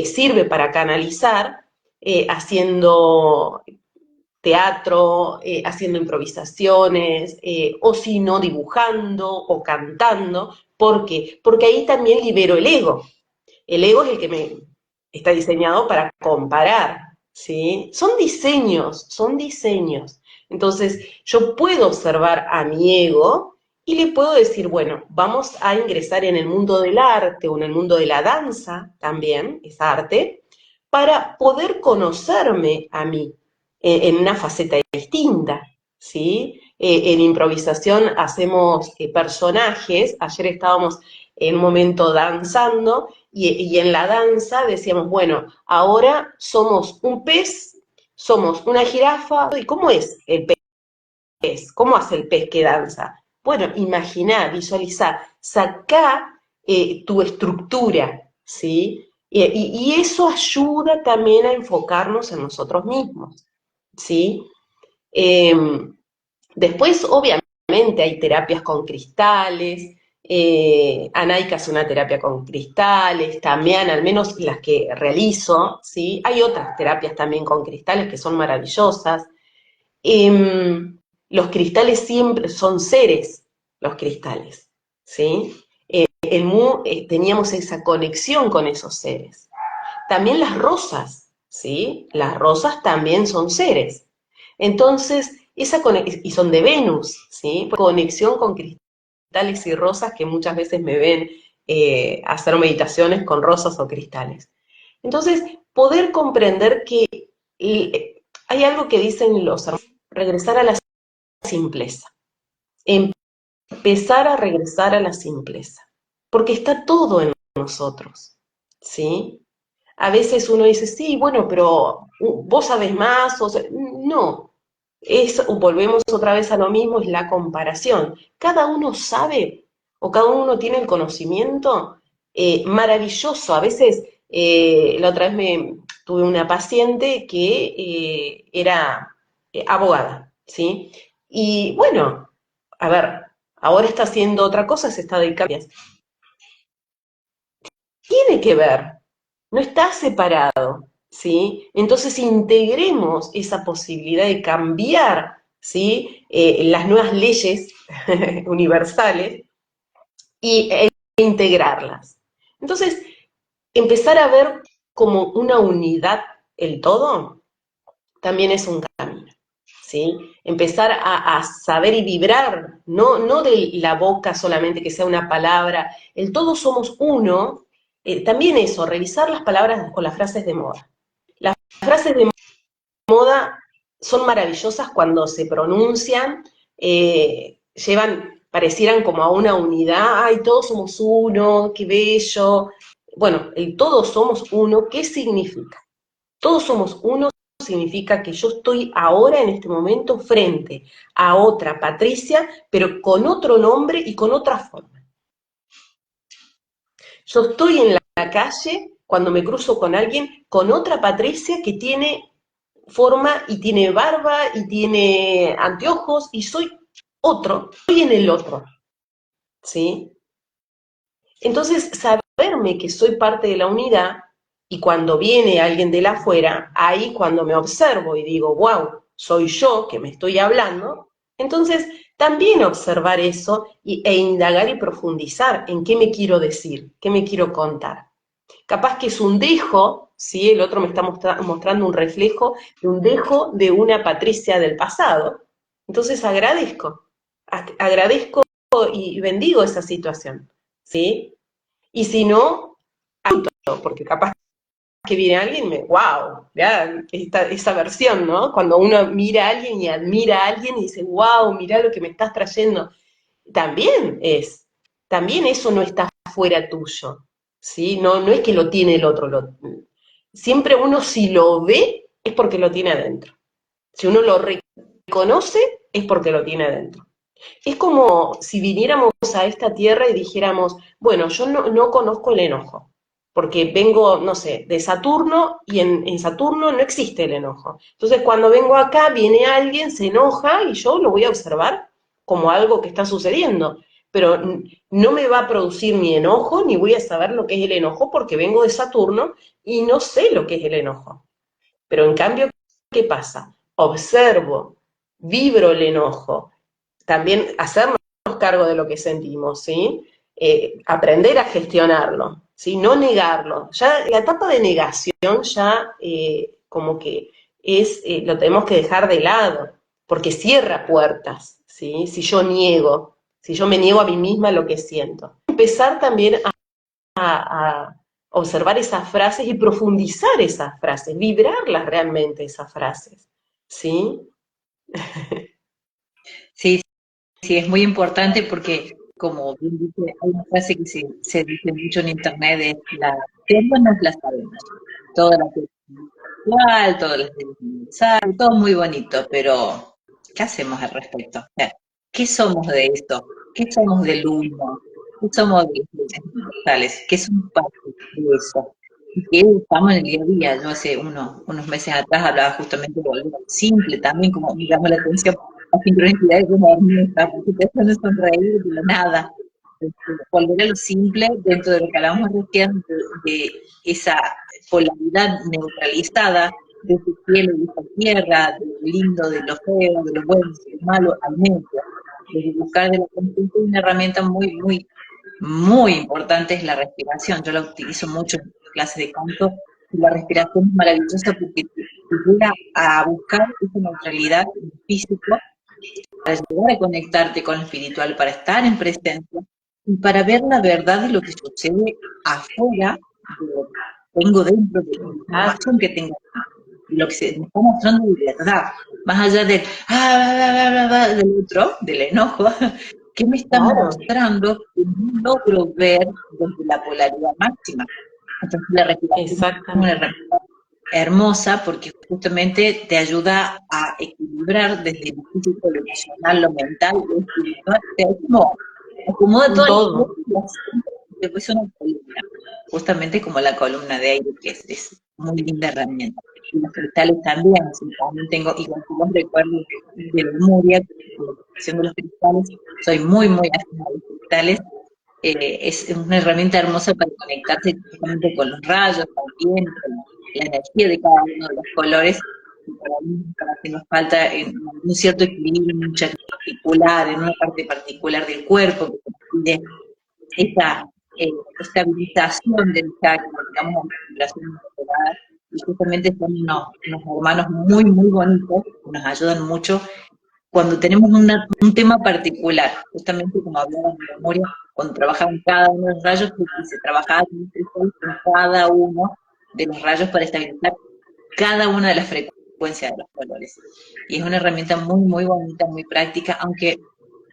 sirve para canalizar, haciendo teatro, haciendo improvisaciones, o si no, dibujando o cantando. ¿Por qué? Porque ahí también libero el ego. El ego es el que me está diseñado para comparar, ¿sí? Son diseños, son diseños. Entonces, yo puedo observar a mi ego y le puedo decir, bueno, vamos a ingresar en el mundo del arte o en el mundo de la danza también, es arte, para poder conocerme a mí en una faceta distinta, ¿sí? En improvisación hacemos personajes, ayer estábamos en un momento danzando y en la danza decíamos, bueno, ahora somos un pez, somos una jirafa, ¿y cómo es el pez? ¿Cómo hace el pez que danza? Bueno, imagina, visualiza, saca tu estructura, ¿sí? Y eso ayuda también a enfocarnos en nosotros mismos, ¿sí? Eh, Después, obviamente, hay terapias con cristales. Anaika hace una terapia con cristales, también, al menos las que realizo, ¿sí? Hay otras terapias también con cristales que son maravillosas. Los cristales siempre son seres, los cristales, ¿sí? El Mu teníamos esa conexión con esos seres. También las rosas, ¿sí? Las rosas también son seres. Entonces, y son de Venus, ¿sí? Conexión con cristales y rosas que muchas veces me ven hacer meditaciones con rosas o cristales. Entonces, poder comprender que hay algo que dicen los regresar a la simpleza, empezar a regresar a la simpleza, porque está todo en nosotros, ¿sí? A veces uno dice, sí, bueno, pero vos sabés más, o sea, no, volvemos otra vez a lo mismo, es la comparación. Cada uno sabe o cada uno tiene el conocimiento maravilloso. A veces, la otra vez tuve una paciente que era abogada, ¿sí? Y bueno, a ver, ahora está haciendo otra cosa, se está dedicando. Tiene que ver, no está separado, ¿sí? Entonces integremos esa posibilidad de cambiar, ¿sí? Las nuevas leyes universales e integrarlas. Entonces, empezar a ver como una unidad el todo también es un camino, ¿sí? Empezar a saber y vibrar, no de la boca solamente que sea una palabra, el todos somos uno, también eso, revisar las palabras o las frases de moda. Las frases de moda son maravillosas cuando se pronuncian, parecieran como a una unidad, ay, todos somos uno, qué bello. Bueno, el todos somos uno, ¿qué significa? Todos somos uno significa que yo estoy ahora en este momento frente a otra Patricia, pero con otro nombre y con otra forma. Yo estoy en la calle cuando me cruzo con alguien, con otra Patricia que tiene forma y tiene barba y tiene anteojos y soy otro, estoy en el otro, ¿sí? Entonces, saberme que soy parte de la unidad y cuando viene alguien de la afuera, ahí cuando me observo y digo, wow, soy yo que me estoy hablando, entonces también observar eso e indagar y profundizar en qué me quiero decir, qué me quiero contar. Capaz que es un dejo, ¿sí? El otro me está mostrando un reflejo de un dejo de una Patricia del pasado. Entonces agradezco y bendigo esa situación, ¿sí? Y si no, porque capaz que viene alguien, wow, vean esa versión, ¿no? Cuando uno mira a alguien y admira a alguien y dice, wow, mira lo que me estás trayendo. También también eso no está fuera tuyo, ¿sí? No es que lo tiene el otro. Siempre uno si lo ve es porque lo tiene adentro. Si uno lo reconoce es porque lo tiene adentro. Es como si viniéramos a esta tierra y dijéramos, bueno, yo no conozco el enojo, porque vengo, no sé, de Saturno y en Saturno no existe el enojo. Entonces cuando vengo acá viene alguien, se enoja y yo lo voy a observar como algo que está sucediendo, pero no me va a producir ni enojo ni voy a saber lo que es el enojo porque vengo de Saturno y no sé lo que es el enojo. Pero en cambio, ¿qué pasa? Observo, vibro el enojo, también hacernos cargo de lo que sentimos, ¿sí? Aprender a gestionarlo, ¿sí? No negarlo. Ya la etapa de negación ya como que lo tenemos que dejar de lado, porque cierra puertas, ¿sí? Si yo niego, si yo me niego a mí misma lo que siento. Empezar también a observar esas frases y profundizar esas frases, vibrarlas realmente esas frases, ¿sí? Sí, sí, es muy importante porque, como bien dice, hay una frase que se dice mucho en internet, es la selva nos la sabemos. Toda la teoría intelectual, todas las leyes universales, todo muy bonito, pero ¿qué hacemos al respecto? O sea, ¿qué somos de esto? ¿Qué somos del uno? ¿Qué somos de las leyes universales? ¿Qué son parte de eso? Y que estamos en el día a día. Yo hace unos meses atrás hablaba justamente de volver al simple, también como me llamó la atención la sincronicidad de una hermosa, porque te hacen sonreír de la nada. Volver a lo simple dentro de lo que hablamos recién de esa polaridad neutralizada de ese cielo y esa tierra, de lo lindo, de lo feo, de lo bueno, de lo malo, al medio. De buscar de la conciencia una herramienta muy, muy, muy importante es la respiración. Yo la utilizo mucho en clases de canto y la respiración es maravillosa porque te ayuda a buscar esa neutralidad en el físico para llegar a conectarte con lo espiritual, para estar en presencia y para ver la verdad de lo que sucede afuera de lo que tengo dentro, de la información que tengo, de lo que se me está mostrando de verdad, más allá del, del otro, del enojo, que me está Claro, mostrando que no logro ver desde la polaridad máxima. Entonces la respiración es una exactamente. herramienta hermosa porque justamente te ayuda a equilibrar desde lo físico, lo emocional, lo mental, lo espiritual, te como acomoda todas las Todo. cosas y las después una columna, justamente como la columna de aire, que es muy linda herramienta. Y los cristales también, sí, también tengo, igual que los recuerdos de Lemuria, con la utilización de los cristales, soy muy, muy afín a los cristales, es una herramienta hermosa para conectarse justamente con los rayos también, con la energía de cada uno de los colores, y para mí nunca hace nos falta en un cierto equilibrio, en un chakra particular, en una parte particular del cuerpo, que pide esa estabilización del chakra, digamos, una vibración elevada, y justamente son unos hermanos muy, muy bonitos, que nos ayudan mucho cuando tenemos un tema particular, justamente como hablaba de memoria, cuando trabajaban cada uno de los rayos, porque se trabajaba con cada uno de los rayos para estabilizar cada una de las frecuencias de los colores. Y es una herramienta muy, muy bonita, muy práctica, aunque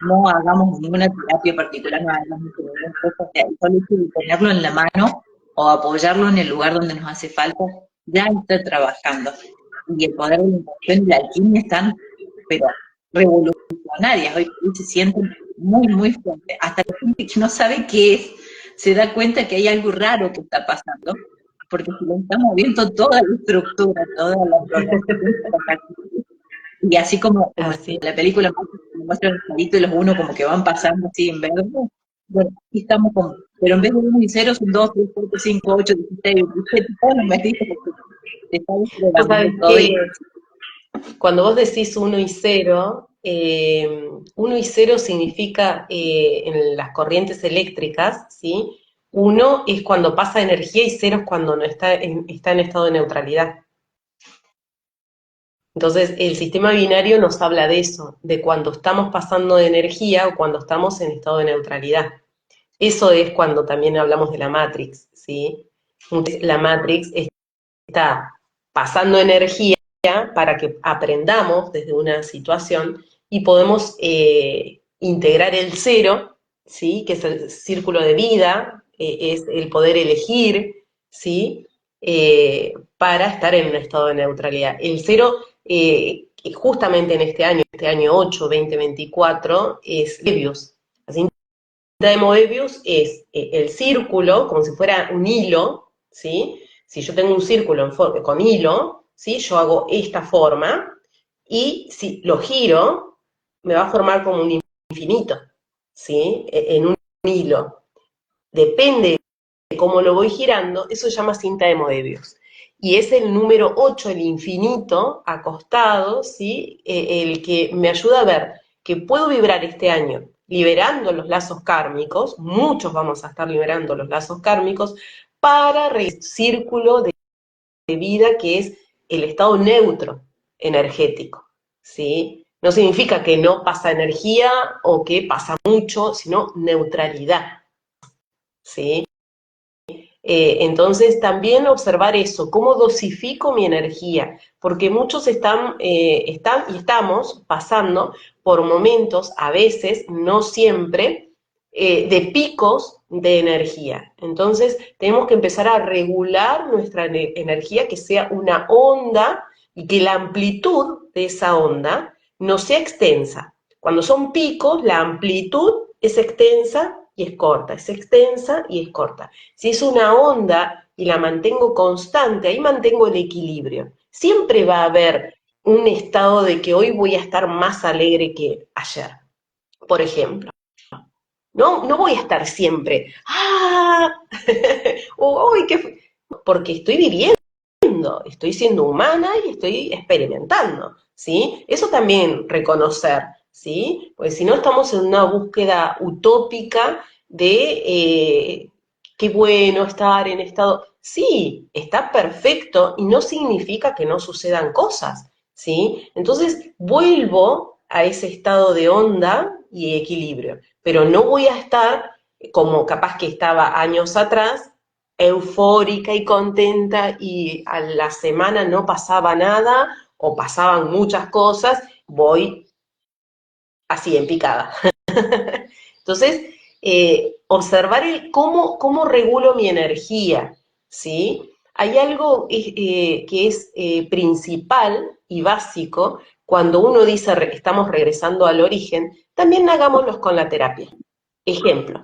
no hagamos ninguna terapia particular, no hagamos ninguna cosa, o sea, el solo hecho de tenerlo en la mano o apoyarlo en el lugar donde nos hace falta, ya está trabajando. Y el poder de la intención y la alquimia están, pero revolucionarias, hoy se sienten muy, muy fuertes. Hasta la gente que no sabe qué es, se da cuenta que hay algo raro que está pasando, porque se le está moviendo toda la estructura, toda la programación. Y así como en Así. la película muestran el carito y los uno como que van pasando así en verde, bueno, aquí estamos como, pero en vez de 1 y 0 son 2, 3, 4, 5, 8, 16, 17, todos los metiste porque te está Vos desprogramando sabés todo que y cuando vos decís 1 y 0 significa en las corrientes eléctricas, ¿sí? 1 es cuando pasa energía y 0 es cuando no está en estado de neutralidad. Entonces, el sistema binario nos habla de eso, de cuando estamos pasando de energía o cuando estamos en estado de neutralidad. Eso es cuando también hablamos de la Matrix, ¿sí? La Matrix está pasando energía para que aprendamos desde una situación y podemos integrar el cero, ¿sí? Que es el círculo de vida, es el poder elegir, ¿sí? Para estar en un estado de neutralidad. El cero, justamente en este año 8, 2024, es Moebius. La cinta de Moebius es el círculo, como si fuera un hilo, ¿sí? Si yo tengo un círculo con hilo, ¿sí? Yo hago esta forma y si lo giro, me va a formar como un infinito, ¿sí? En un hilo. Depende de cómo lo voy girando, eso se llama cinta de Moebius. y es el número 8, el infinito, acostado, ¿sí? El que me ayuda a ver que puedo vibrar este año liberando los lazos kármicos, muchos vamos a estar liberando los lazos kármicos, para el círculo de vida que es el estado neutro energético, ¿sí? No significa que no pasa energía o que pasa mucho, sino neutralidad, ¿sí? Entonces también observar eso, cómo dosifico mi energía, porque muchos están y estamos pasando por momentos, a veces, no siempre, de picos de energía. Entonces tenemos que empezar a regular nuestra energía, que sea una onda y que la amplitud de esa onda no sea extensa. Cuando son picos, la amplitud es extensa y es corta, es extensa y es corta. Si es una onda y la mantengo constante, ahí mantengo el equilibrio. Siempre va a haber un estado de que hoy voy a estar más alegre que ayer, por ejemplo. No voy a estar siempre, ¡ah! ¡Uy, qué! Porque estoy viviendo, estoy siendo humana y estoy experimentando, ¿sí? Eso también reconocer, ¿sí? Porque si no estamos en una búsqueda utópica de qué bueno estar en estado. Sí, está perfecto y no significa que no sucedan cosas, ¿sí? Entonces vuelvo a ese estado de onda y equilibrio, pero no voy a estar como capaz que estaba años atrás, eufórica y contenta y a la semana no pasaba nada o pasaban muchas cosas, voy así en picada. Entonces, observar cómo regulo mi energía, ¿sí? Hay algo que es principal y básico cuando uno dice estamos regresando al origen, también hagámoslos con la terapia. Ejemplo,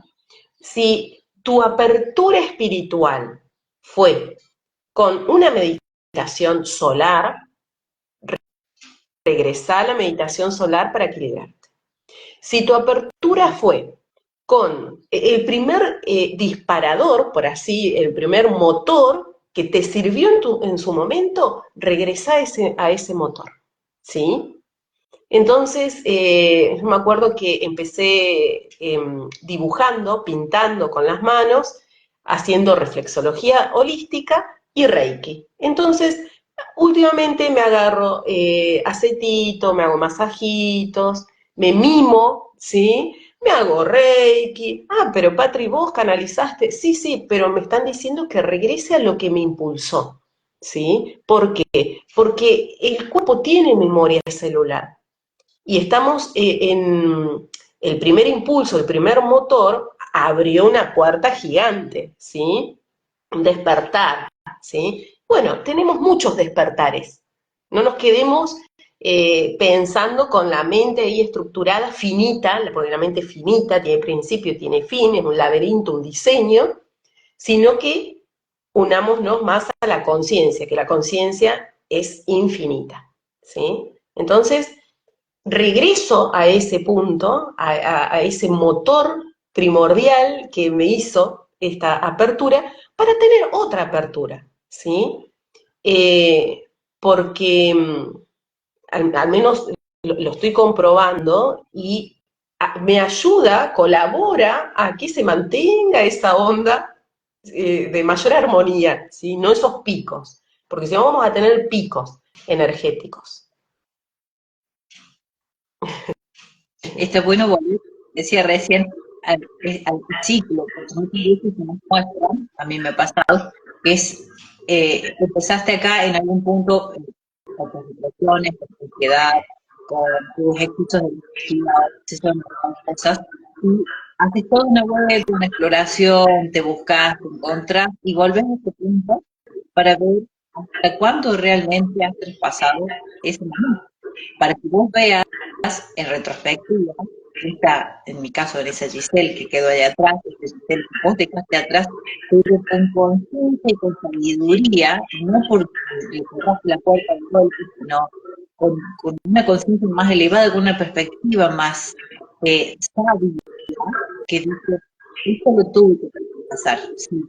si tu apertura espiritual fue con una meditación solar, regresa a la meditación solar para equilibrarte. Si tu apertura fue con el primer disparador, por así, el primer motor que te sirvió en su momento, regresa a ese motor, ¿sí? Entonces, me acuerdo que empecé dibujando, pintando con las manos, haciendo reflexología holística y Reiki. Entonces, últimamente me agarro acetito, me hago masajitos, me mimo, ¿sí? Me hago Reiki. Ah, pero Patri, vos canalizaste. Sí, sí, pero me están diciendo que regrese a lo que me impulsó, ¿sí? ¿Por qué? Porque el cuerpo tiene memoria celular. Y estamos en el primer impulso, el primer motor, abrió una puerta gigante, ¿sí? Un despertar, ¿sí? Bueno, tenemos muchos despertares. No nos quedemos pensando con la mente ahí estructurada, finita, porque la mente es finita, tiene principio, tiene fin, es un laberinto, un diseño, sino que unámonos más a la conciencia, que la conciencia es infinita, ¿sí? Entonces, regreso a ese punto, a ese motor primordial que me hizo esta apertura, para tener otra apertura, ¿sí? Porque al menos lo estoy comprobando y me ayuda, colabora a que se mantenga esa onda de mayor armonía, ¿sí? No esos picos, porque si no vamos a tener picos energéticos. Está bueno volver, decía recién, al ciclo, porque muchas veces se nos muestran, a mí me ha pasado, que es, empezaste acá en algún punto con tus depresiones, con tu ansiedad, con tus ejercicios de energía, obsesión con cosas, y haces toda una vuelta, una exploración, te buscas, te encontrás, y volvés a este punto para ver hasta cuándo realmente has traspasado ese momento, para que vos veas en retrospectiva, en mi caso, en esa Giselle que quedó allá atrás, esa Giselle que vos dejaste atrás, pero con conciencia y con sabiduría, no porque le cerraste la puerta de golpe, sino con una conciencia más elevada, con una perspectiva más sabia, que dice, esto lo tuve que pasar, sí,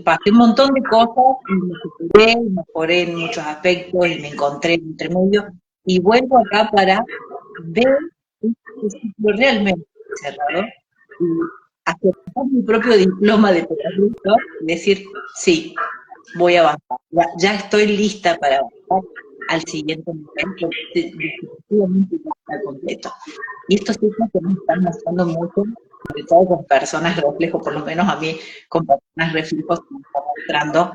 pasé un montón de cosas y mejoré en muchos aspectos y me encontré entre medio y vuelvo acá para ver este ciclo realmente cerrado y aceptar mi propio diploma de terapeuta y decir, sí, voy a avanzar, ya estoy lista para avanzar al siguiente nivel, porque definitivamente ya está completo. Y estos ciclos que nos están mostrando mucho, sobre todo con personas reflejo, por lo menos a mí, con personas reflejos que me están mostrando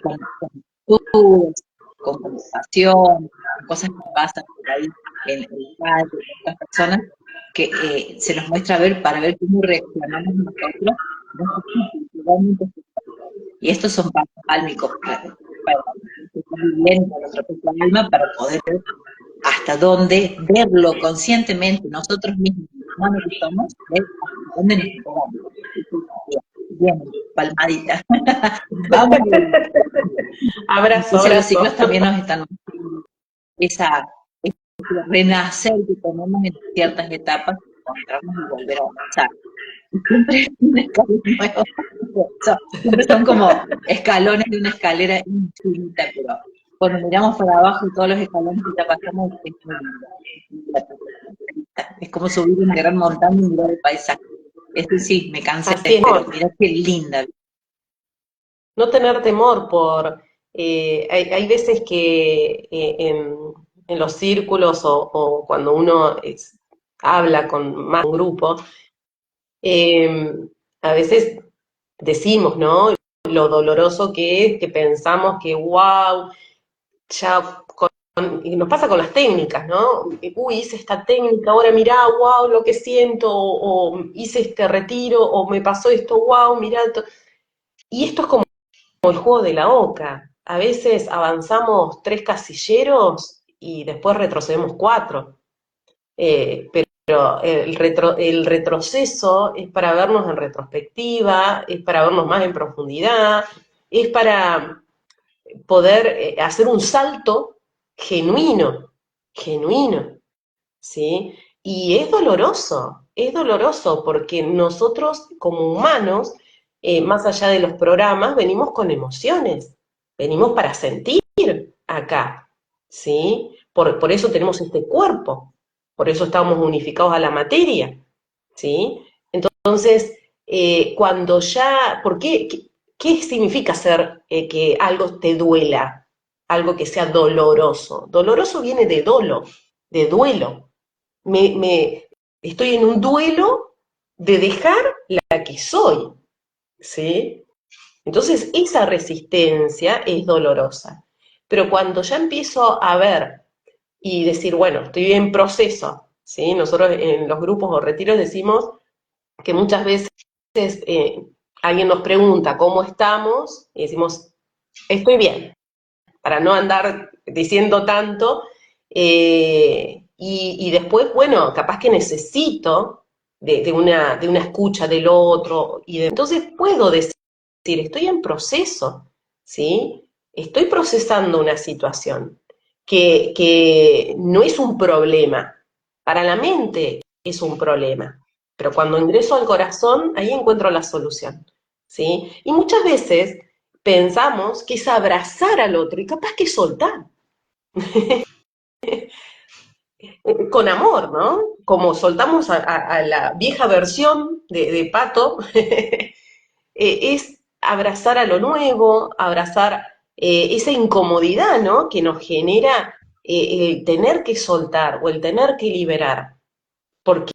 con actitudes, con conversación, con cosas que pasan por ahí en el calle, con otras personas, que se nos muestra a ver para ver cómo reaccionamos nosotros, realmente. Y estos son pasos álmicos para estar viviendo nuestro propio alma para poder ver hasta dónde, verlo conscientemente nosotros mismos, humanos que somos, ver hasta dónde nos llegamos. Bien, palmadita. Vamos. Abrazo, Entonces los ciclos abrazo. también nos están mostrando ese renacer que tenemos en ciertas etapas, encontrarnos y volver a avanzar. Y siempre es un escalón nuevo. Siempre son como escalones de una escalera infinita, pero cuando miramos para abajo y todos los escalones que ya pasamos, es muy lindo. Es como subir una gran montaña y mirar el paisaje. Este sí, me cansé, Así es, pero mira qué linda. no tener temor por... hay veces que en los círculos o cuando uno habla con más un grupo, eh, a veces decimos, ¿no? Lo doloroso que es, que pensamos que, wow, ya y nos pasa con las técnicas, ¿no? Uy, hice esta técnica, ahora mirá, wow, lo que siento, o hice este retiro, o me pasó esto, wow, mirá. Y esto es como el juego de la oca. A veces avanzamos 3 casilleros y después retrocedemos 4. Pero el retroceso es para vernos en retrospectiva, es para vernos más en profundidad, es para poder hacer un salto genuino, genuino, ¿sí? Y es doloroso porque nosotros como humanos, más allá de los programas, venimos con emociones, venimos para sentir acá, ¿sí? Por eso tenemos este cuerpo, por eso estamos unificados a la materia, ¿sí? Entonces, cuando ya, ¿por qué? ¿Qué significa hacer que algo te duela? Algo que sea doloroso. Doloroso viene de dolo, de duelo. Estoy en un duelo de dejar la que soy, ¿sí? Entonces, esa resistencia es dolorosa. Pero cuando ya empiezo a ver y decir, bueno, estoy en proceso, ¿sí? Nosotros en los grupos o retiros decimos que muchas veces alguien nos pregunta cómo estamos y decimos, estoy bien, para no andar diciendo tanto, y después, bueno, capaz que necesito de una escucha del otro, entonces puedo decir, estoy en proceso, ¿sí? Estoy procesando una situación que no es un problema, para la mente es un problema, pero cuando ingreso al corazón, ahí encuentro la solución, ¿sí? Y muchas veces pensamos que es abrazar al otro y capaz que soltar, con amor, ¿no? Como soltamos a la vieja versión de Pato, es abrazar a lo nuevo, abrazar esa incomodidad, ¿no? Que nos genera el tener que soltar o el tener que liberar, porque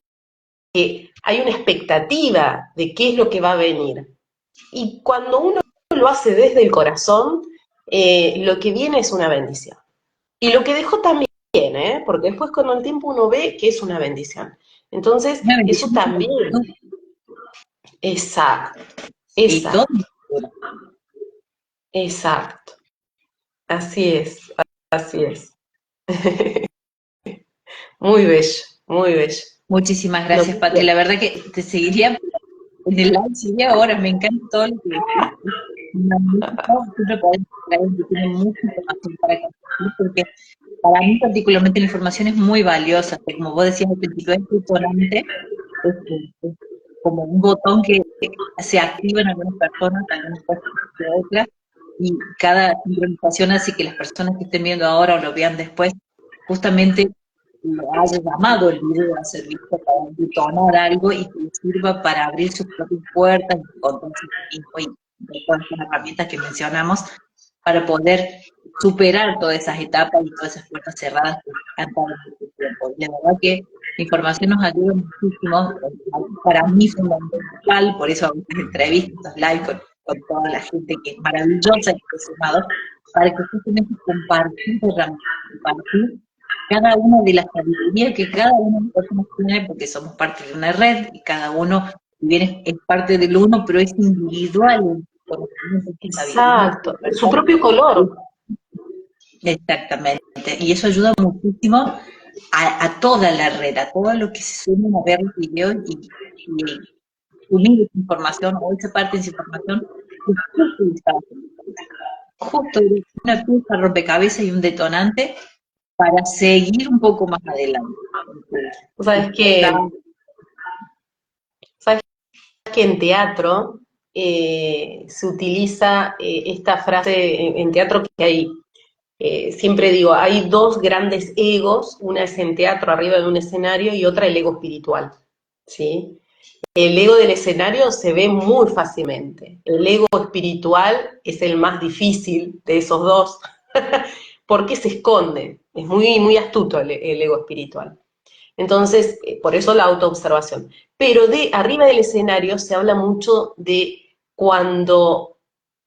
hay una expectativa de qué es lo que va a venir. Y cuando uno lo hace desde el corazón, lo que viene es una bendición. Y lo que dejó también, porque después con el tiempo uno ve que es una bendición. Entonces, Una eso bendición para también, todos exacto, y todos. exacto, exacto. Así es, así es. Muy bello, muy bello. Muchísimas gracias, Pati. Noticias. La verdad que te seguiría en el live, seguiría ahora, me encanta todo lo que decís. Magnífico, siempre podemos hablar que tiene mucha información para compartir, porque para mí particularmente la información es muy valiosa, que como vos decías al principio, es detonante, como un botón que se activa en algunas personas, algunas cosas de otras, y cada sincronización hace que las personas que estén viendo ahora o lo vean después, justamente lo haya llamado el video a ser visto para detonar algo y que les sirva para abrir sus propias puertas y encontrarse y todas las herramientas que mencionamos para poder superar todas esas etapas y todas esas puertas cerradas que han estado mucho tiempo. Y la verdad que la información nos ayuda muchísimo, para mí es fundamental, por eso hago estas entrevistas, estos live con toda la gente que es maravillosa que está sumado, para que justamente compartir herramientas, compartir cada una de las sabidurías que cada uno de nosotros tiene, porque somos parte de una red y cada uno, si bien es parte del uno, pero es individual el conocimiento y sabiduría. Exacto, su propio color. Exactamente, y eso ayuda muchísimo a toda la red, a todo lo que se sumen a ver los videos y unir esa información o esa parte de esa información que justo estaba justo una pieza rompecabezas y un detonante para seguir un poco más adelante. Sabes que, sabes que en teatro se utiliza esta frase, en teatro que hay, siempre digo, hay dos grandes egos, una es en teatro arriba de un escenario y otra el ego espiritual, ¿sí? El ego del escenario se ve muy fácilmente, el ego espiritual es el más difícil de esos dos, porque se esconde, es muy, muy astuto el ego espiritual. Entonces, por eso la autoobservación. Pero de arriba del escenario se habla mucho de cuando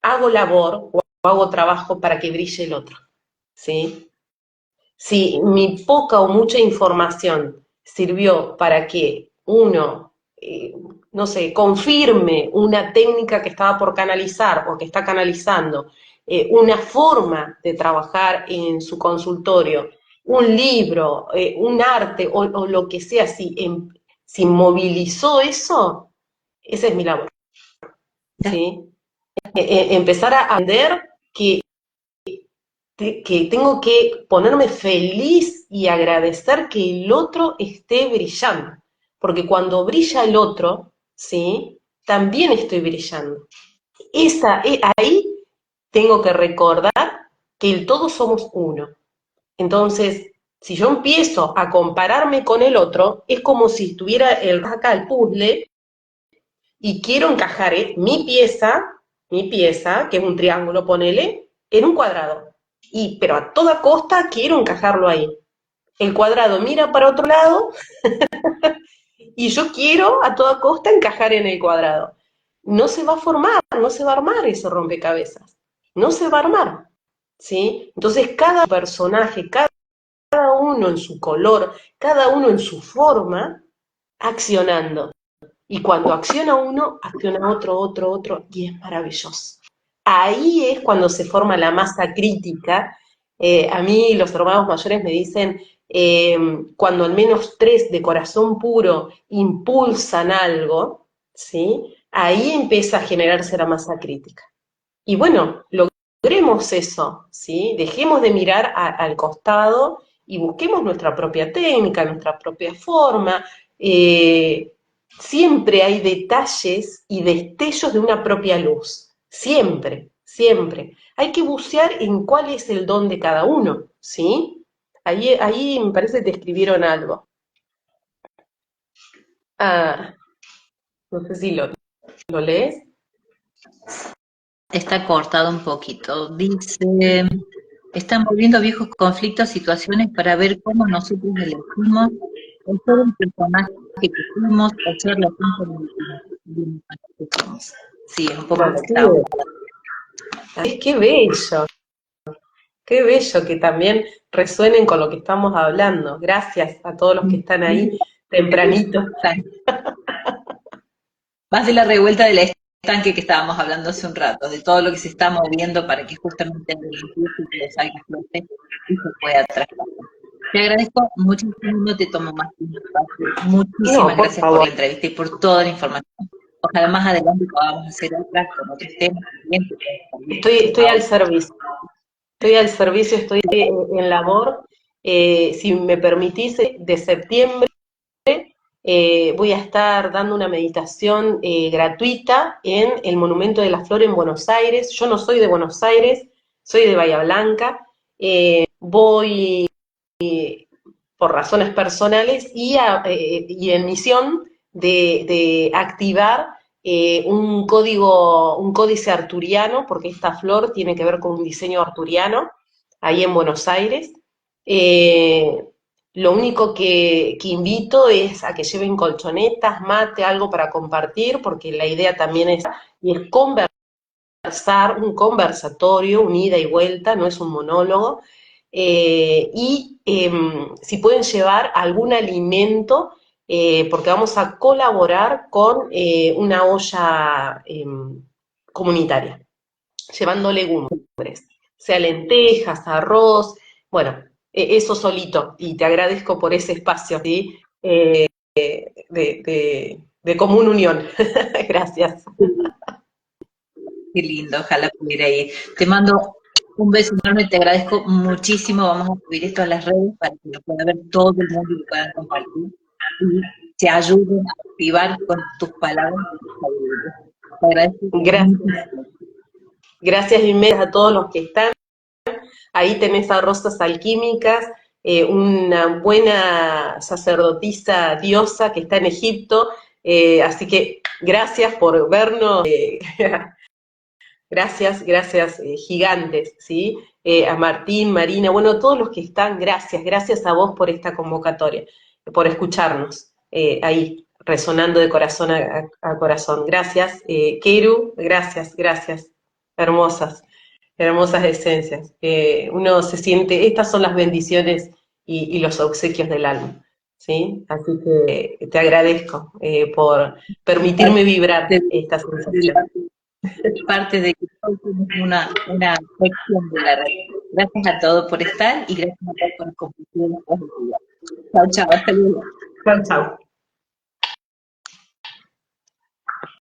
hago labor o hago trabajo para que brille el otro, ¿sí? Si mi poca o mucha información sirvió para que uno, no sé, confirme una técnica que estaba por canalizar o que está canalizando, una forma de trabajar en su consultorio, un libro, un arte o lo que sea, si movilizó eso, esa es mi labor, ¿sí? Empezar a aprender que tengo que ponerme feliz y agradecer que el otro esté brillando, porque cuando brilla el otro, ¿sí? También estoy brillando. Ahí tengo que recordar que todos somos uno. Entonces, si yo empiezo a compararme con el otro, es como si estuviera acá el puzzle y quiero encajar mi pieza, que es un triángulo, ponele, en un cuadrado. Pero a toda costa quiero encajarlo ahí. El cuadrado mira para otro lado y yo quiero a toda costa encajar en el cuadrado. No se va a formar, no se va a armar ese rompecabezas. No se va a armar, ¿sí? Entonces cada personaje, cada uno en su color, cada uno en su forma, accionando. Y cuando acciona uno, acciona otro, y es maravilloso. Ahí es cuando se forma la masa crítica. A mí los hermanos mayores me dicen, cuando al menos tres de corazón puro impulsan algo, ¿sí? Ahí empieza a generarse la masa crítica. Y bueno, logremos eso, ¿sí? Dejemos de mirar al costado y busquemos nuestra propia técnica, nuestra propia forma. Siempre hay detalles y destellos de una propia luz. Siempre, siempre. Hay que bucear en cuál es el don de cada uno, ¿sí? Ahí me parece que te escribieron algo. Ah, no sé si lo lees. Está cortado un poquito. Dice, están volviendo viejos conflictos, situaciones para ver cómo nosotros elegimos o ser el personaje que fuimos o ser la que somos. Sí, es un poco lo que Así estamos. es qué bello que también resuenen con lo que estamos hablando. Gracias a todos los que están ahí tempranito. Más de la revuelta del estanque que estábamos hablando hace un rato, de todo lo que se está moviendo para que justamente el que salga a flote y se pueda traspasar. Te agradezco muchísimo, no te tomo más tiempo. No, Muchísimas por gracias por favor. la entrevista y por toda la información. Ojalá más adelante podamos hacer otras con otros temas también. Estoy al servicio. Estoy en labor. Si me permitís, de septiembre voy a estar dando una meditación gratuita en el Monumento de la Flor en Buenos Aires. Yo no soy de Buenos Aires, soy de Bahía Blanca. Voy por razones personales y en misión de activar un códice arturiano, porque esta flor tiene que ver con un diseño arturiano, ahí en Buenos Aires. Eh, lo único que invito es a que lleven colchonetas, mate, algo para compartir, porque la idea también es conversar, un conversatorio, un ida y vuelta, no es un monólogo, si pueden llevar algún alimento, porque vamos a colaborar con una olla comunitaria, llevando legumbres, sea lentejas, arroz, bueno, eso solito, y te agradezco por ese espacio, ¿sí? De común unión. Gracias. Qué lindo, ojalá pudiera ir. Te mando un beso enorme, te agradezco muchísimo. Vamos a subir esto a las redes para que lo pueda ver todo el mundo y lo puedan compartir. Y te ayuden a activar con tus palabras y tus sabiduría. Te agradezco Gracias. muchísimo. Gracias inmensas a todos los que están. Ahí tenés a Rosas Alquímicas, una buena sacerdotisa diosa que está en Egipto, así que gracias por vernos, gracias gigantes, ¿sí? A Martín, Marina, bueno, todos los que están, gracias a vos por esta convocatoria, por escucharnos ahí, resonando de corazón a corazón. Gracias, Keru, gracias, hermosas. Hermosas esencias. Uno se siente, estas son las bendiciones y los obsequios del alma, ¿sí? Así que te agradezco por permitirme vibrar esta sensación. Parte de que somos una sección de la red. Gracias a todos por estar y gracias a todos por compartir nuestras ideas. Chao, chao, hasta luego. Chao, chao.